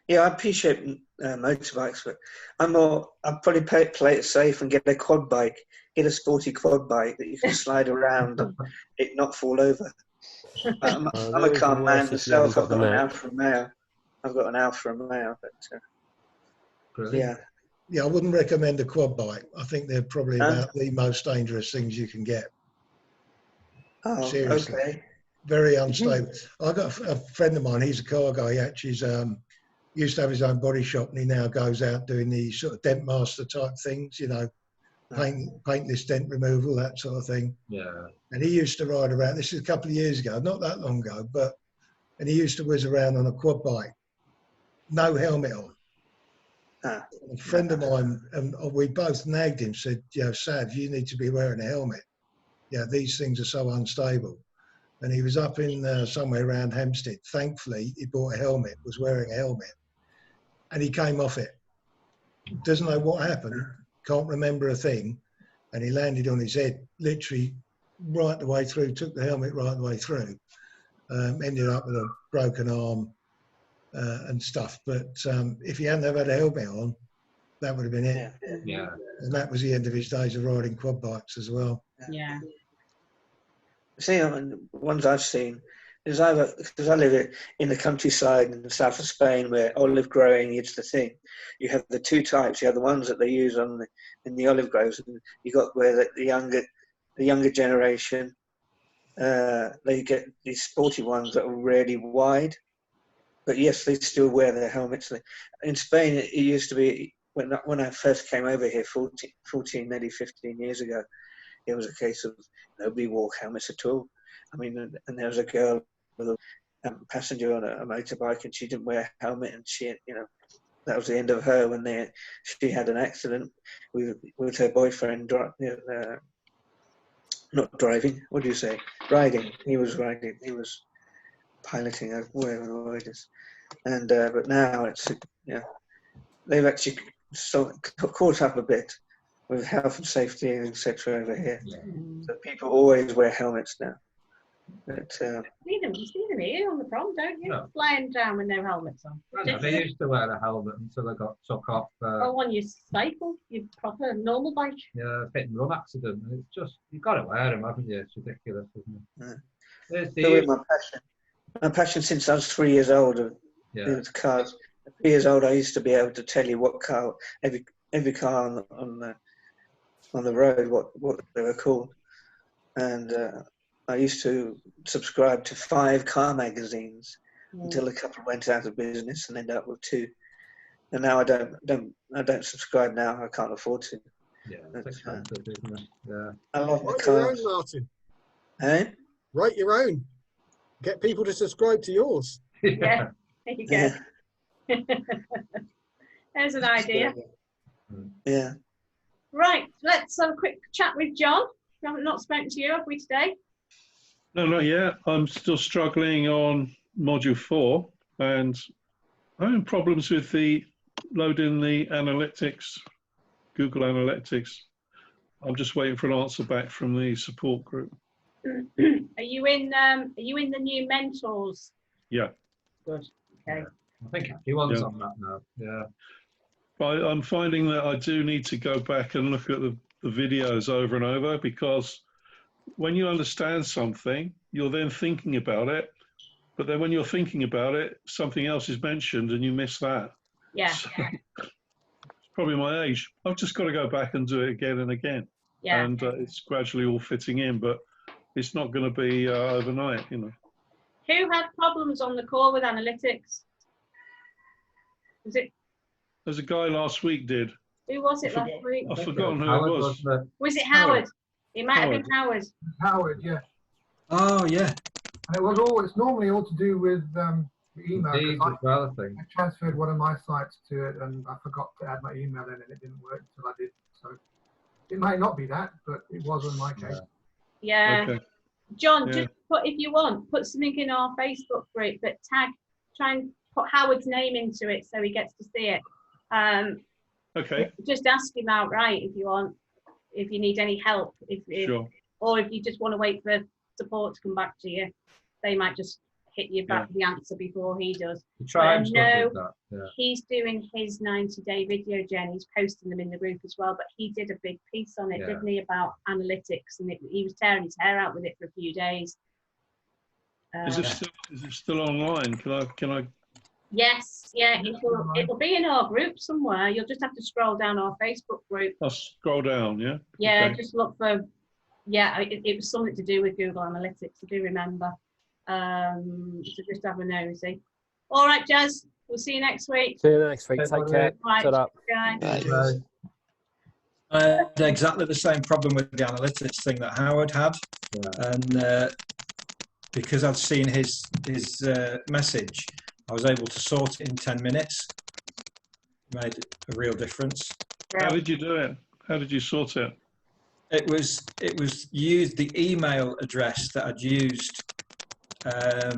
Yeah, I appreciate motorbikes, but I'd probably play it safe and get a quad bike, get a sporty quad bike that you can slide around and it not fall over. I'm a car man myself. I've got an Alfa Romeo. But yeah. Yeah, I wouldn't recommend a quad bike. I think they're probably about the most dangerous things you can get. Oh, seriously. okay. Very unstable. I got a friend of mine, he's a car guy. He actually used to have his own body shop, and he now goes out doing these sort of dent master type things, you know, paintless dent removal, that sort of thing. Yeah. And he used to ride around, this is a couple of years ago, not that long ago, and he used to whiz around on a quad bike, no helmet on. A friend of mine, and we both nagged him, said, Sav, you need to be wearing a helmet. Yeah, these things are so unstable. And he was up in somewhere around Hampstead. Thankfully, he bought a helmet, was wearing a helmet, and he came off it. Doesn't know what happened, can't remember a thing, and he landed on his head, literally right the way through, took the helmet right the way through, ended up with a broken arm, and stuff. But if he hadn't have had a helmet on, that would have been it. Yeah. And that was the end of his days of riding quad bikes as well. Yeah. See, I mean, ones I've seen is either, because I live in the countryside in the south of Spain where olive growing is the thing. You have the two types. You have the ones that they use in the olive groves, and you got where the younger generation, they get these sporty ones that are really wide. But yes, they still wear their helmets. In Spain, it used to be, when I first came over here 14, nearly 15 years ago, it was a case of nobody wore helmets at all. I mean, and there was a girl with a passenger on a motorbike, and she didn't wear a helmet, and she, that was the end of her when she had an accident with her boyfriend, not driving, what do you say? Riding. He was riding. He was piloting, whatever the word is. And but now it's, they've actually caught up a bit with health and safety and etc. over here. Yeah. So people always wear helmets now. But, You see them here on the prom, don't you? No. Flying down with no helmets on. I know, they used to wear a helmet until they got took off. Oh, on your cycle, your proper normal bike. Yeah, hit and run accident. And it's just, you've got to wear them, haven't you? It's ridiculous, isn't it? Yeah. My passion since I was 3 years old of cars. At 3 years old, I used to be able to tell you what car, every car on the road, what they were called. And I used to subscribe to 5 car magazines until a couple went out of business and ended up with 2. And now I don't subscribe now. I can't afford to. Yeah, it's expensive, isn't it? Yeah. I love the Write your cars. own, Martin. Eh? Write your own. Get people to subscribe to yours. Yeah, there you go. There's an idea. Yeah. Right, let's have a quick chat with John. We haven't not spoken to you, have we, today? No, not yet. I'm still struggling on module 4, and I'm having problems with loading the analytics, Google Analytics. I'm just waiting for an answer back from the support group. Are you in the new mentors? Yeah. Good. Okay. I think everyone's on that now. Yeah. But I'm finding that I do need to go back and look at the videos over and over, because when you understand something, you're then thinking about it. But then when you're thinking about it, something else is mentioned and you miss that. Yeah. So, it's probably my age. I've just got to go back and do it again and again. Yeah. And it's gradually all fitting in, but it's not going to be overnight, Who had problems on the call with analytics? Was it? There's a guy last week did. Who was it last week? I've forgotten who it was. Was it Howard? It might have been Howard. Howard, yeah. Oh, yeah. And it's normally all to do with email. I transferred one of my sites to it and I forgot to add my email in and it didn't work until I did. So it might not be that, but it was in my case. Yeah. Okay. John, just if you want, put something in our Facebook group, but try and put Howard's name into it so he gets to see it. Okay. Just ask him outright if you want, if you need any help, Sure. or if you just want to wait for support to come back to you. They might just hit you back with the answer before he does. He's doing his 90-day video journey. He's posting them in the group as well, but he did a big piece on it, didn't he, about analytics, and he was tearing his hair out with it for a few days. Is it still online? Can I? Yes, yeah, it'll be in our group somewhere. You'll just have to scroll down our Facebook group. I'll scroll down, yeah? Yeah, Okay. just look for, it was something to do with Google Analytics, I do remember. So just have a nosy. All right, Jazz, we'll see you next week. See you next week. Take care. Right, Shut up. guys. I had exactly the same problem with the analytics thing that Howard had, and because I'd seen his message, I was able to sort it in 10 minutes. Made a real difference. How did you do it? How did you sort it? It was used the email address that I'd used. I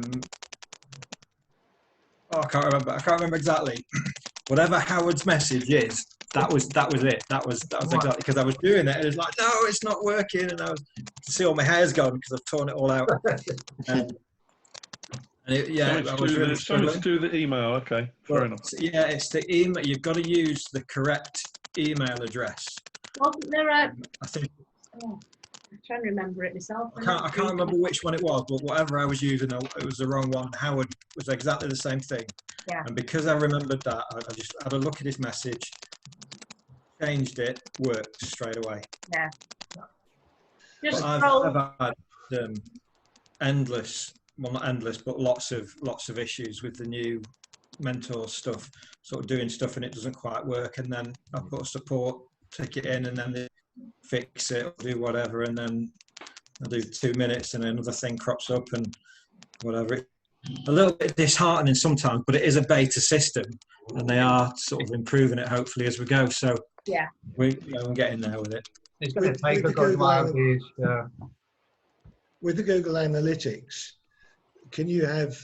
can't remember exactly. Whatever Howard's message is, that was it. That was exactly, because I was doing it and it's like, no, it's not working, and I was to see all my hair's gone because I've torn it all out. And yeah, something I was really something to struggling. do with the email. Okay, fair enough. Yeah, it's the email. You've got to use the correct email address. Wasn't there a? I think. Oh, I'm trying to remember it myself. I can't remember which one it was, but whatever I was using, it was the wrong one. Howard was exactly the same thing. Yeah. And because I remembered that, I just had a look at his message, changed it, worked straight away. Yeah. Just I've had endless, well not endless, but lots of issues with the new mentor stuff, sort of doing stuff and it doesn't quite work, and then I put a support ticket in and then they fix it or do whatever, and then I do 2 minutes and another thing crops up and whatever. A little bit disheartening sometimes, but it is a beta system and they are sort of improving it hopefully as we go. So yeah, we're getting there with it. It's going to take a good while. With the Google Analytics, can you have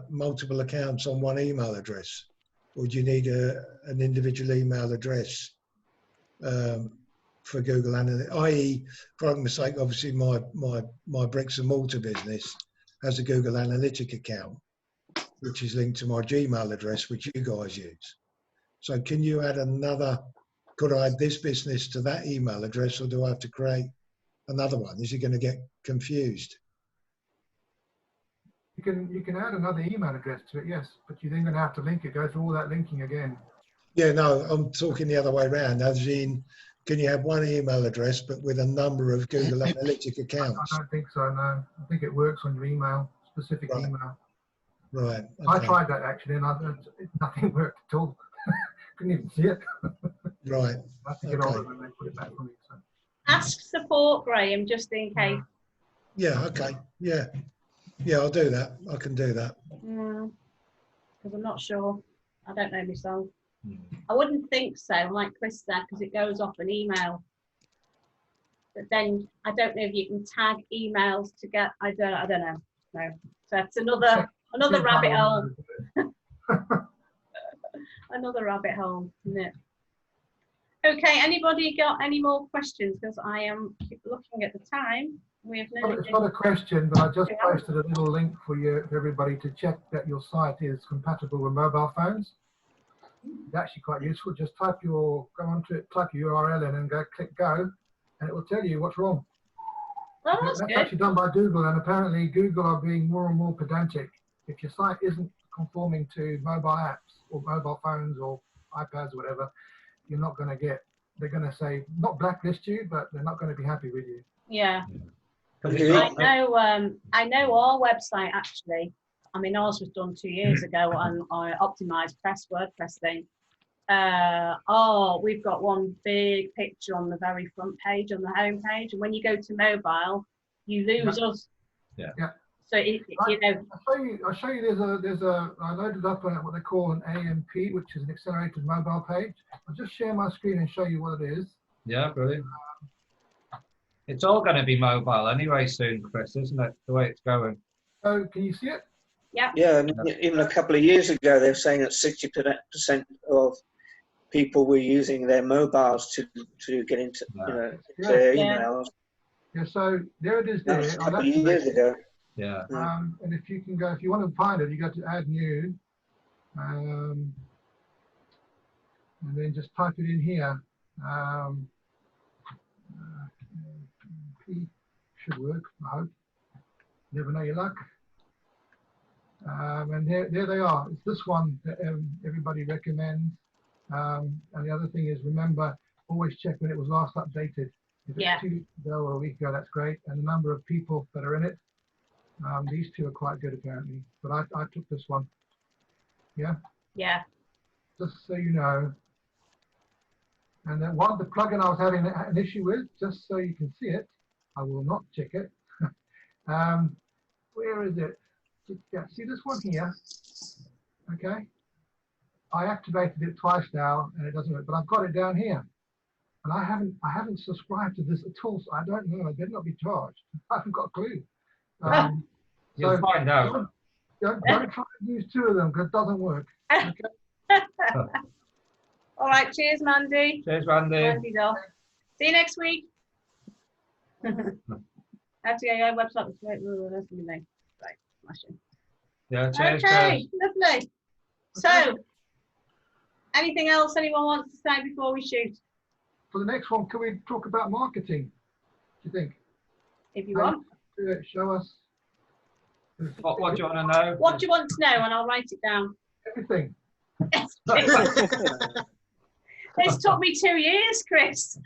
multiple accounts on one email address, or do you need an individual email address for Google Analytics? I.e., for argument's sake, obviously my bricks and mortar business has a Google Analytic account, which is linked to my Gmail address, which you guys use. So can you add another? Could I add this business to that email address, or do I have to create another one? Is it going to get confused? You can add another email address to it, yes, but you're then going to have to link it, go through all that linking again. Yeah, no, I'm talking the other way around, as in, can you have one email address but with a number of Google Analytic accounts? I don't think so, no. I think it works on your email, specific email. Right. Okay. I tried that actually, and nothing worked at all. Couldn't even see it. Right. I have to get on it and they put it back for me. So. Ask support, Graham, just in case. Yeah, okay. Yeah. Yeah, I'll do that. I can do that. Because I'm not sure. I don't know myself. I wouldn't think so, like Chris said, because it goes off an email. But then I don't know if you can tag emails to get. I don't know. No. So it's another rabbit hole. Another rabbit hole, isn't it? Okay. Anybody got any more questions? Because I am looking at the time. It's not a question, but I just posted a little link for everybody to check that your site is compatible with mobile phones. It's actually quite useful. Just go onto it, type your URL in and click go, and it will tell you what's wrong. Oh, that's actually done by Google, and apparently Google are being more and more pedantic. If your site isn't conforming to mobile apps or mobile phones or iPads or whatever, you're not going to get, they're going to say, not blacklist you, but they're not going to be happy with you. Yeah. I know our website actually. I mean, ours was done 2 years ago on our optimized press WordPress thing. We've got one big picture on the very front page, on the home page, and when you go to mobile, you lose us. Yeah. So I'll show you. I loaded up what they call an AMP, which is an accelerated mobile page. I'll just share my screen and show you what it is. Yeah, brilliant. It's all going to be mobile anyway soon, Chris, isn't it? The way it's going. Oh, can you see it? Yeah. Yeah, and even a couple of years ago, they were saying that 60% of people were using their mobiles to get into their emails. Yeah. So there it is. There. That was a couple of years ago. Yeah. And if you can go, if you want to find it, you go to Add New, and then just type it in here. Should work, I hope. Never know your luck. And there they are. It's this one that everybody recommends. And the other thing is, remember, always check when it was last updated. If it's 2 weeks ago or a week ago, that's great. And the number of people that are in it. These two are quite good apparently, but I took this one. Yeah? Yeah. Just so you know. And then the plugin I was having an issue with, just so you can see it, I will not check it. Where is it? Yeah, see this one here? Okay. I activated it twice now and it doesn't work, but I've got it down here. And I haven't subscribed to this at all, so I don't know. I better not be charged. I haven't got a clue. You'll find out. Don't try to use 2 of them because it doesn't work. Okay? All right. Cheers, Mandy. Cheers, Mandy. Mandy's off. See you next week. Have to go to your website. Right, smashing. Yeah, cheers, Okay, Chris. lovely. So, anything else anyone wants to say before we shoot? For the next one, can we talk about marketing? Do you think? If you want. Show us. What do you want to know? What do you want to know? And I'll write it down. Everything. This took me 2 years, Chris.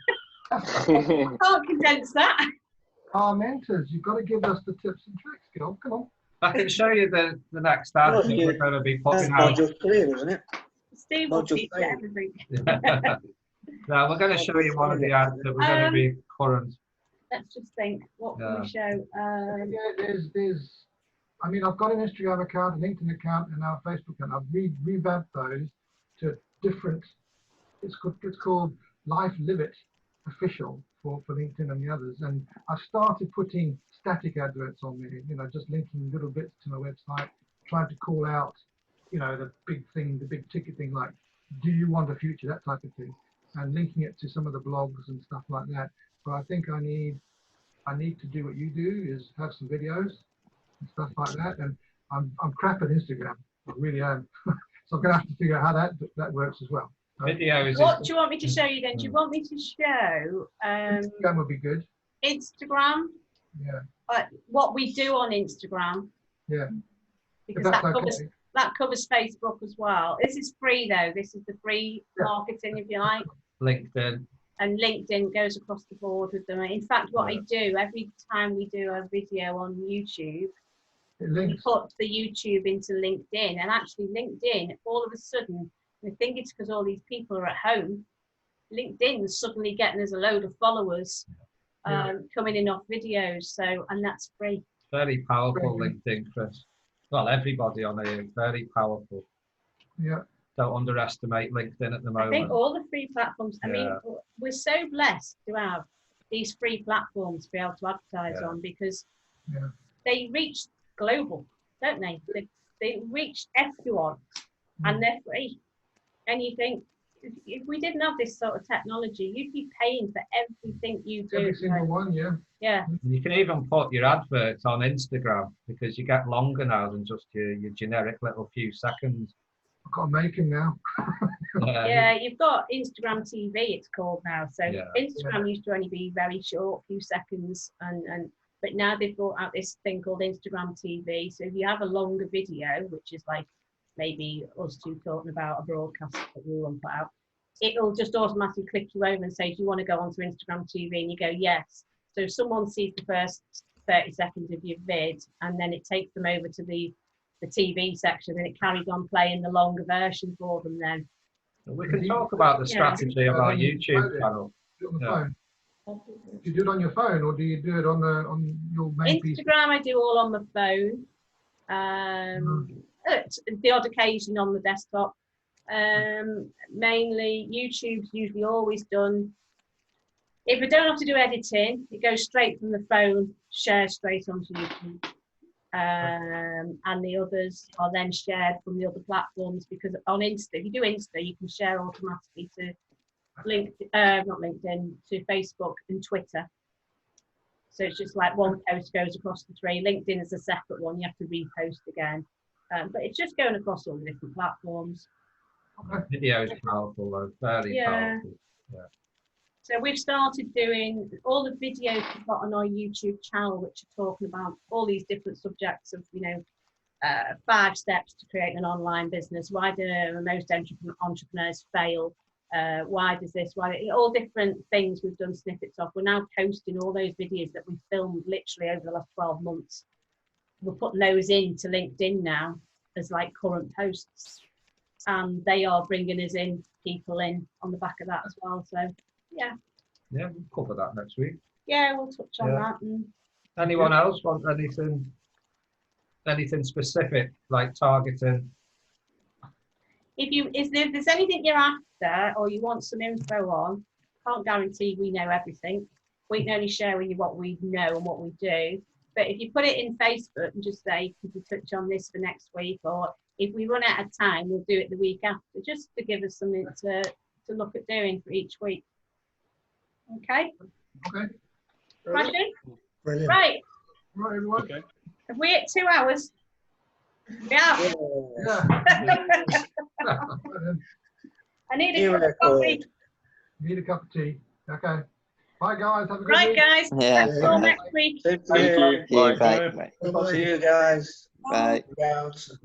I can't condense that. Our mentors, you've got to give us the tips and tricks, girl. Come on. I can show you the next ad Oh, that yeah. we're going to be That's putting out. module 3, wasn't it? Steve will Module teach you 3. everything. No, we're going to show you one of the ads that we're going to be current. Let's just think. What can we show? Yeah, there's. I mean, I've got an Instagram account, a LinkedIn account, and now a Facebook account. I've revamped those to different. It's called Life Live It Official for LinkedIn and the others. And I've started putting static adverts on there. You know, just linking little bits to my website, trying to call out, you know, the big thing, the big ticket thing, like, do you want a future? That type of thing, and linking it to some of the blogs and stuff like that. But I think I need to do what you do, is have some videos and stuff like that. And I'm crap at Instagram. I really am. So I'm going to have to figure out how that works as well. Videos. What do you want me to show you then? Do you want me to show Instagram would be good. Instagram? Yeah. What we do on Instagram? Yeah. Because that covers Facebook as well. This is free though. This is the free marketing, if you like. LinkedIn. And LinkedIn goes across the board with them. In fact, what I do every time we do a video on YouTube, we put the YouTube into LinkedIn, and actually LinkedIn, all of a sudden, I think it's because all these people are at home, LinkedIn's suddenly getting us a load of followers coming in off videos. So, and that's free. Very powerful LinkedIn, Chris. Well, everybody on here is very powerful. Yeah. Don't underestimate LinkedIn at the moment. I think all the free platforms, I mean, we're so blessed to have these free platforms to be able to advertise on, because they reach global, don't they? They reach everyone and they're free. And you think, if we didn't have this sort of technology, you'd be paying for everything you do. Every single one, yeah. Yeah. You can even put your adverts on Instagram, because you get longer now than just your generic little few seconds. I've got to make him now. Yeah, you've got Instagram TV, it's called now. So Instagram used to only be very short, few seconds, but now they've brought out this thing called Instagram TV. So if you have a longer video, which is like maybe us two talking about a broadcast that we want to put out, it'll just automatically click you over and say, do you want to go onto Instagram TV? And you go, yes. So if someone sees the first 30 seconds of your vid, and then it takes them over to the TV section, and it carries on playing the longer version for them then. We can talk about the strategy of our YouTube channel. Do you do it on your phone, or do you do it on your main PC? Instagram, I do all on the phone. The odd occasion on the desktop. Mainly YouTube's usually always done. If I don't have to do editing, it goes straight from the phone, shared straight onto YouTube. And the others are then shared from the other platforms, because on Insta, if you do Insta, you can share automatically to not LinkedIn, to Facebook and Twitter. So it's just like one post goes across the three. LinkedIn is a separate one, you have to repost again. But it's just going across all the different platforms. Video is powerful though, very powerful. Yeah. So we've started doing all the videos we've got on our YouTube channel, which are talking about all these different subjects of, 5 steps to create an online business. Why do most entrepreneurs fail? Why does this? All different things we've done snippets of. We're now posting all those videos that we filmed literally over the last 12 months. We're putting those into LinkedIn now as like current posts, and they are bringing us in people in on the back of that as well. So yeah, we'll cover that next week. Yeah, we'll touch on that. And anyone else want anything specific, like targeting? If there's anything you're after or you want some info on, can't guarantee we know everything. We can only share with you what we know and what we do. But if you put it in Facebook and just say, could you touch on this for next week? Or if we run out of time, we'll do it the week after, just to give us something to look at doing for each week. Okay? Okay. Smashing? Brilliant. Right. Right, everyone. Okay. Have we hit 2 hours? Yeah. Yeah. I need New a cup of record. coffee. Need a cup of tea. Okay. Bye, guys. Have a good Right, week. guys. Yeah. Until next week. Thank Thank you. Yeah, Bye. bye. See you guys. Bye. Rounds.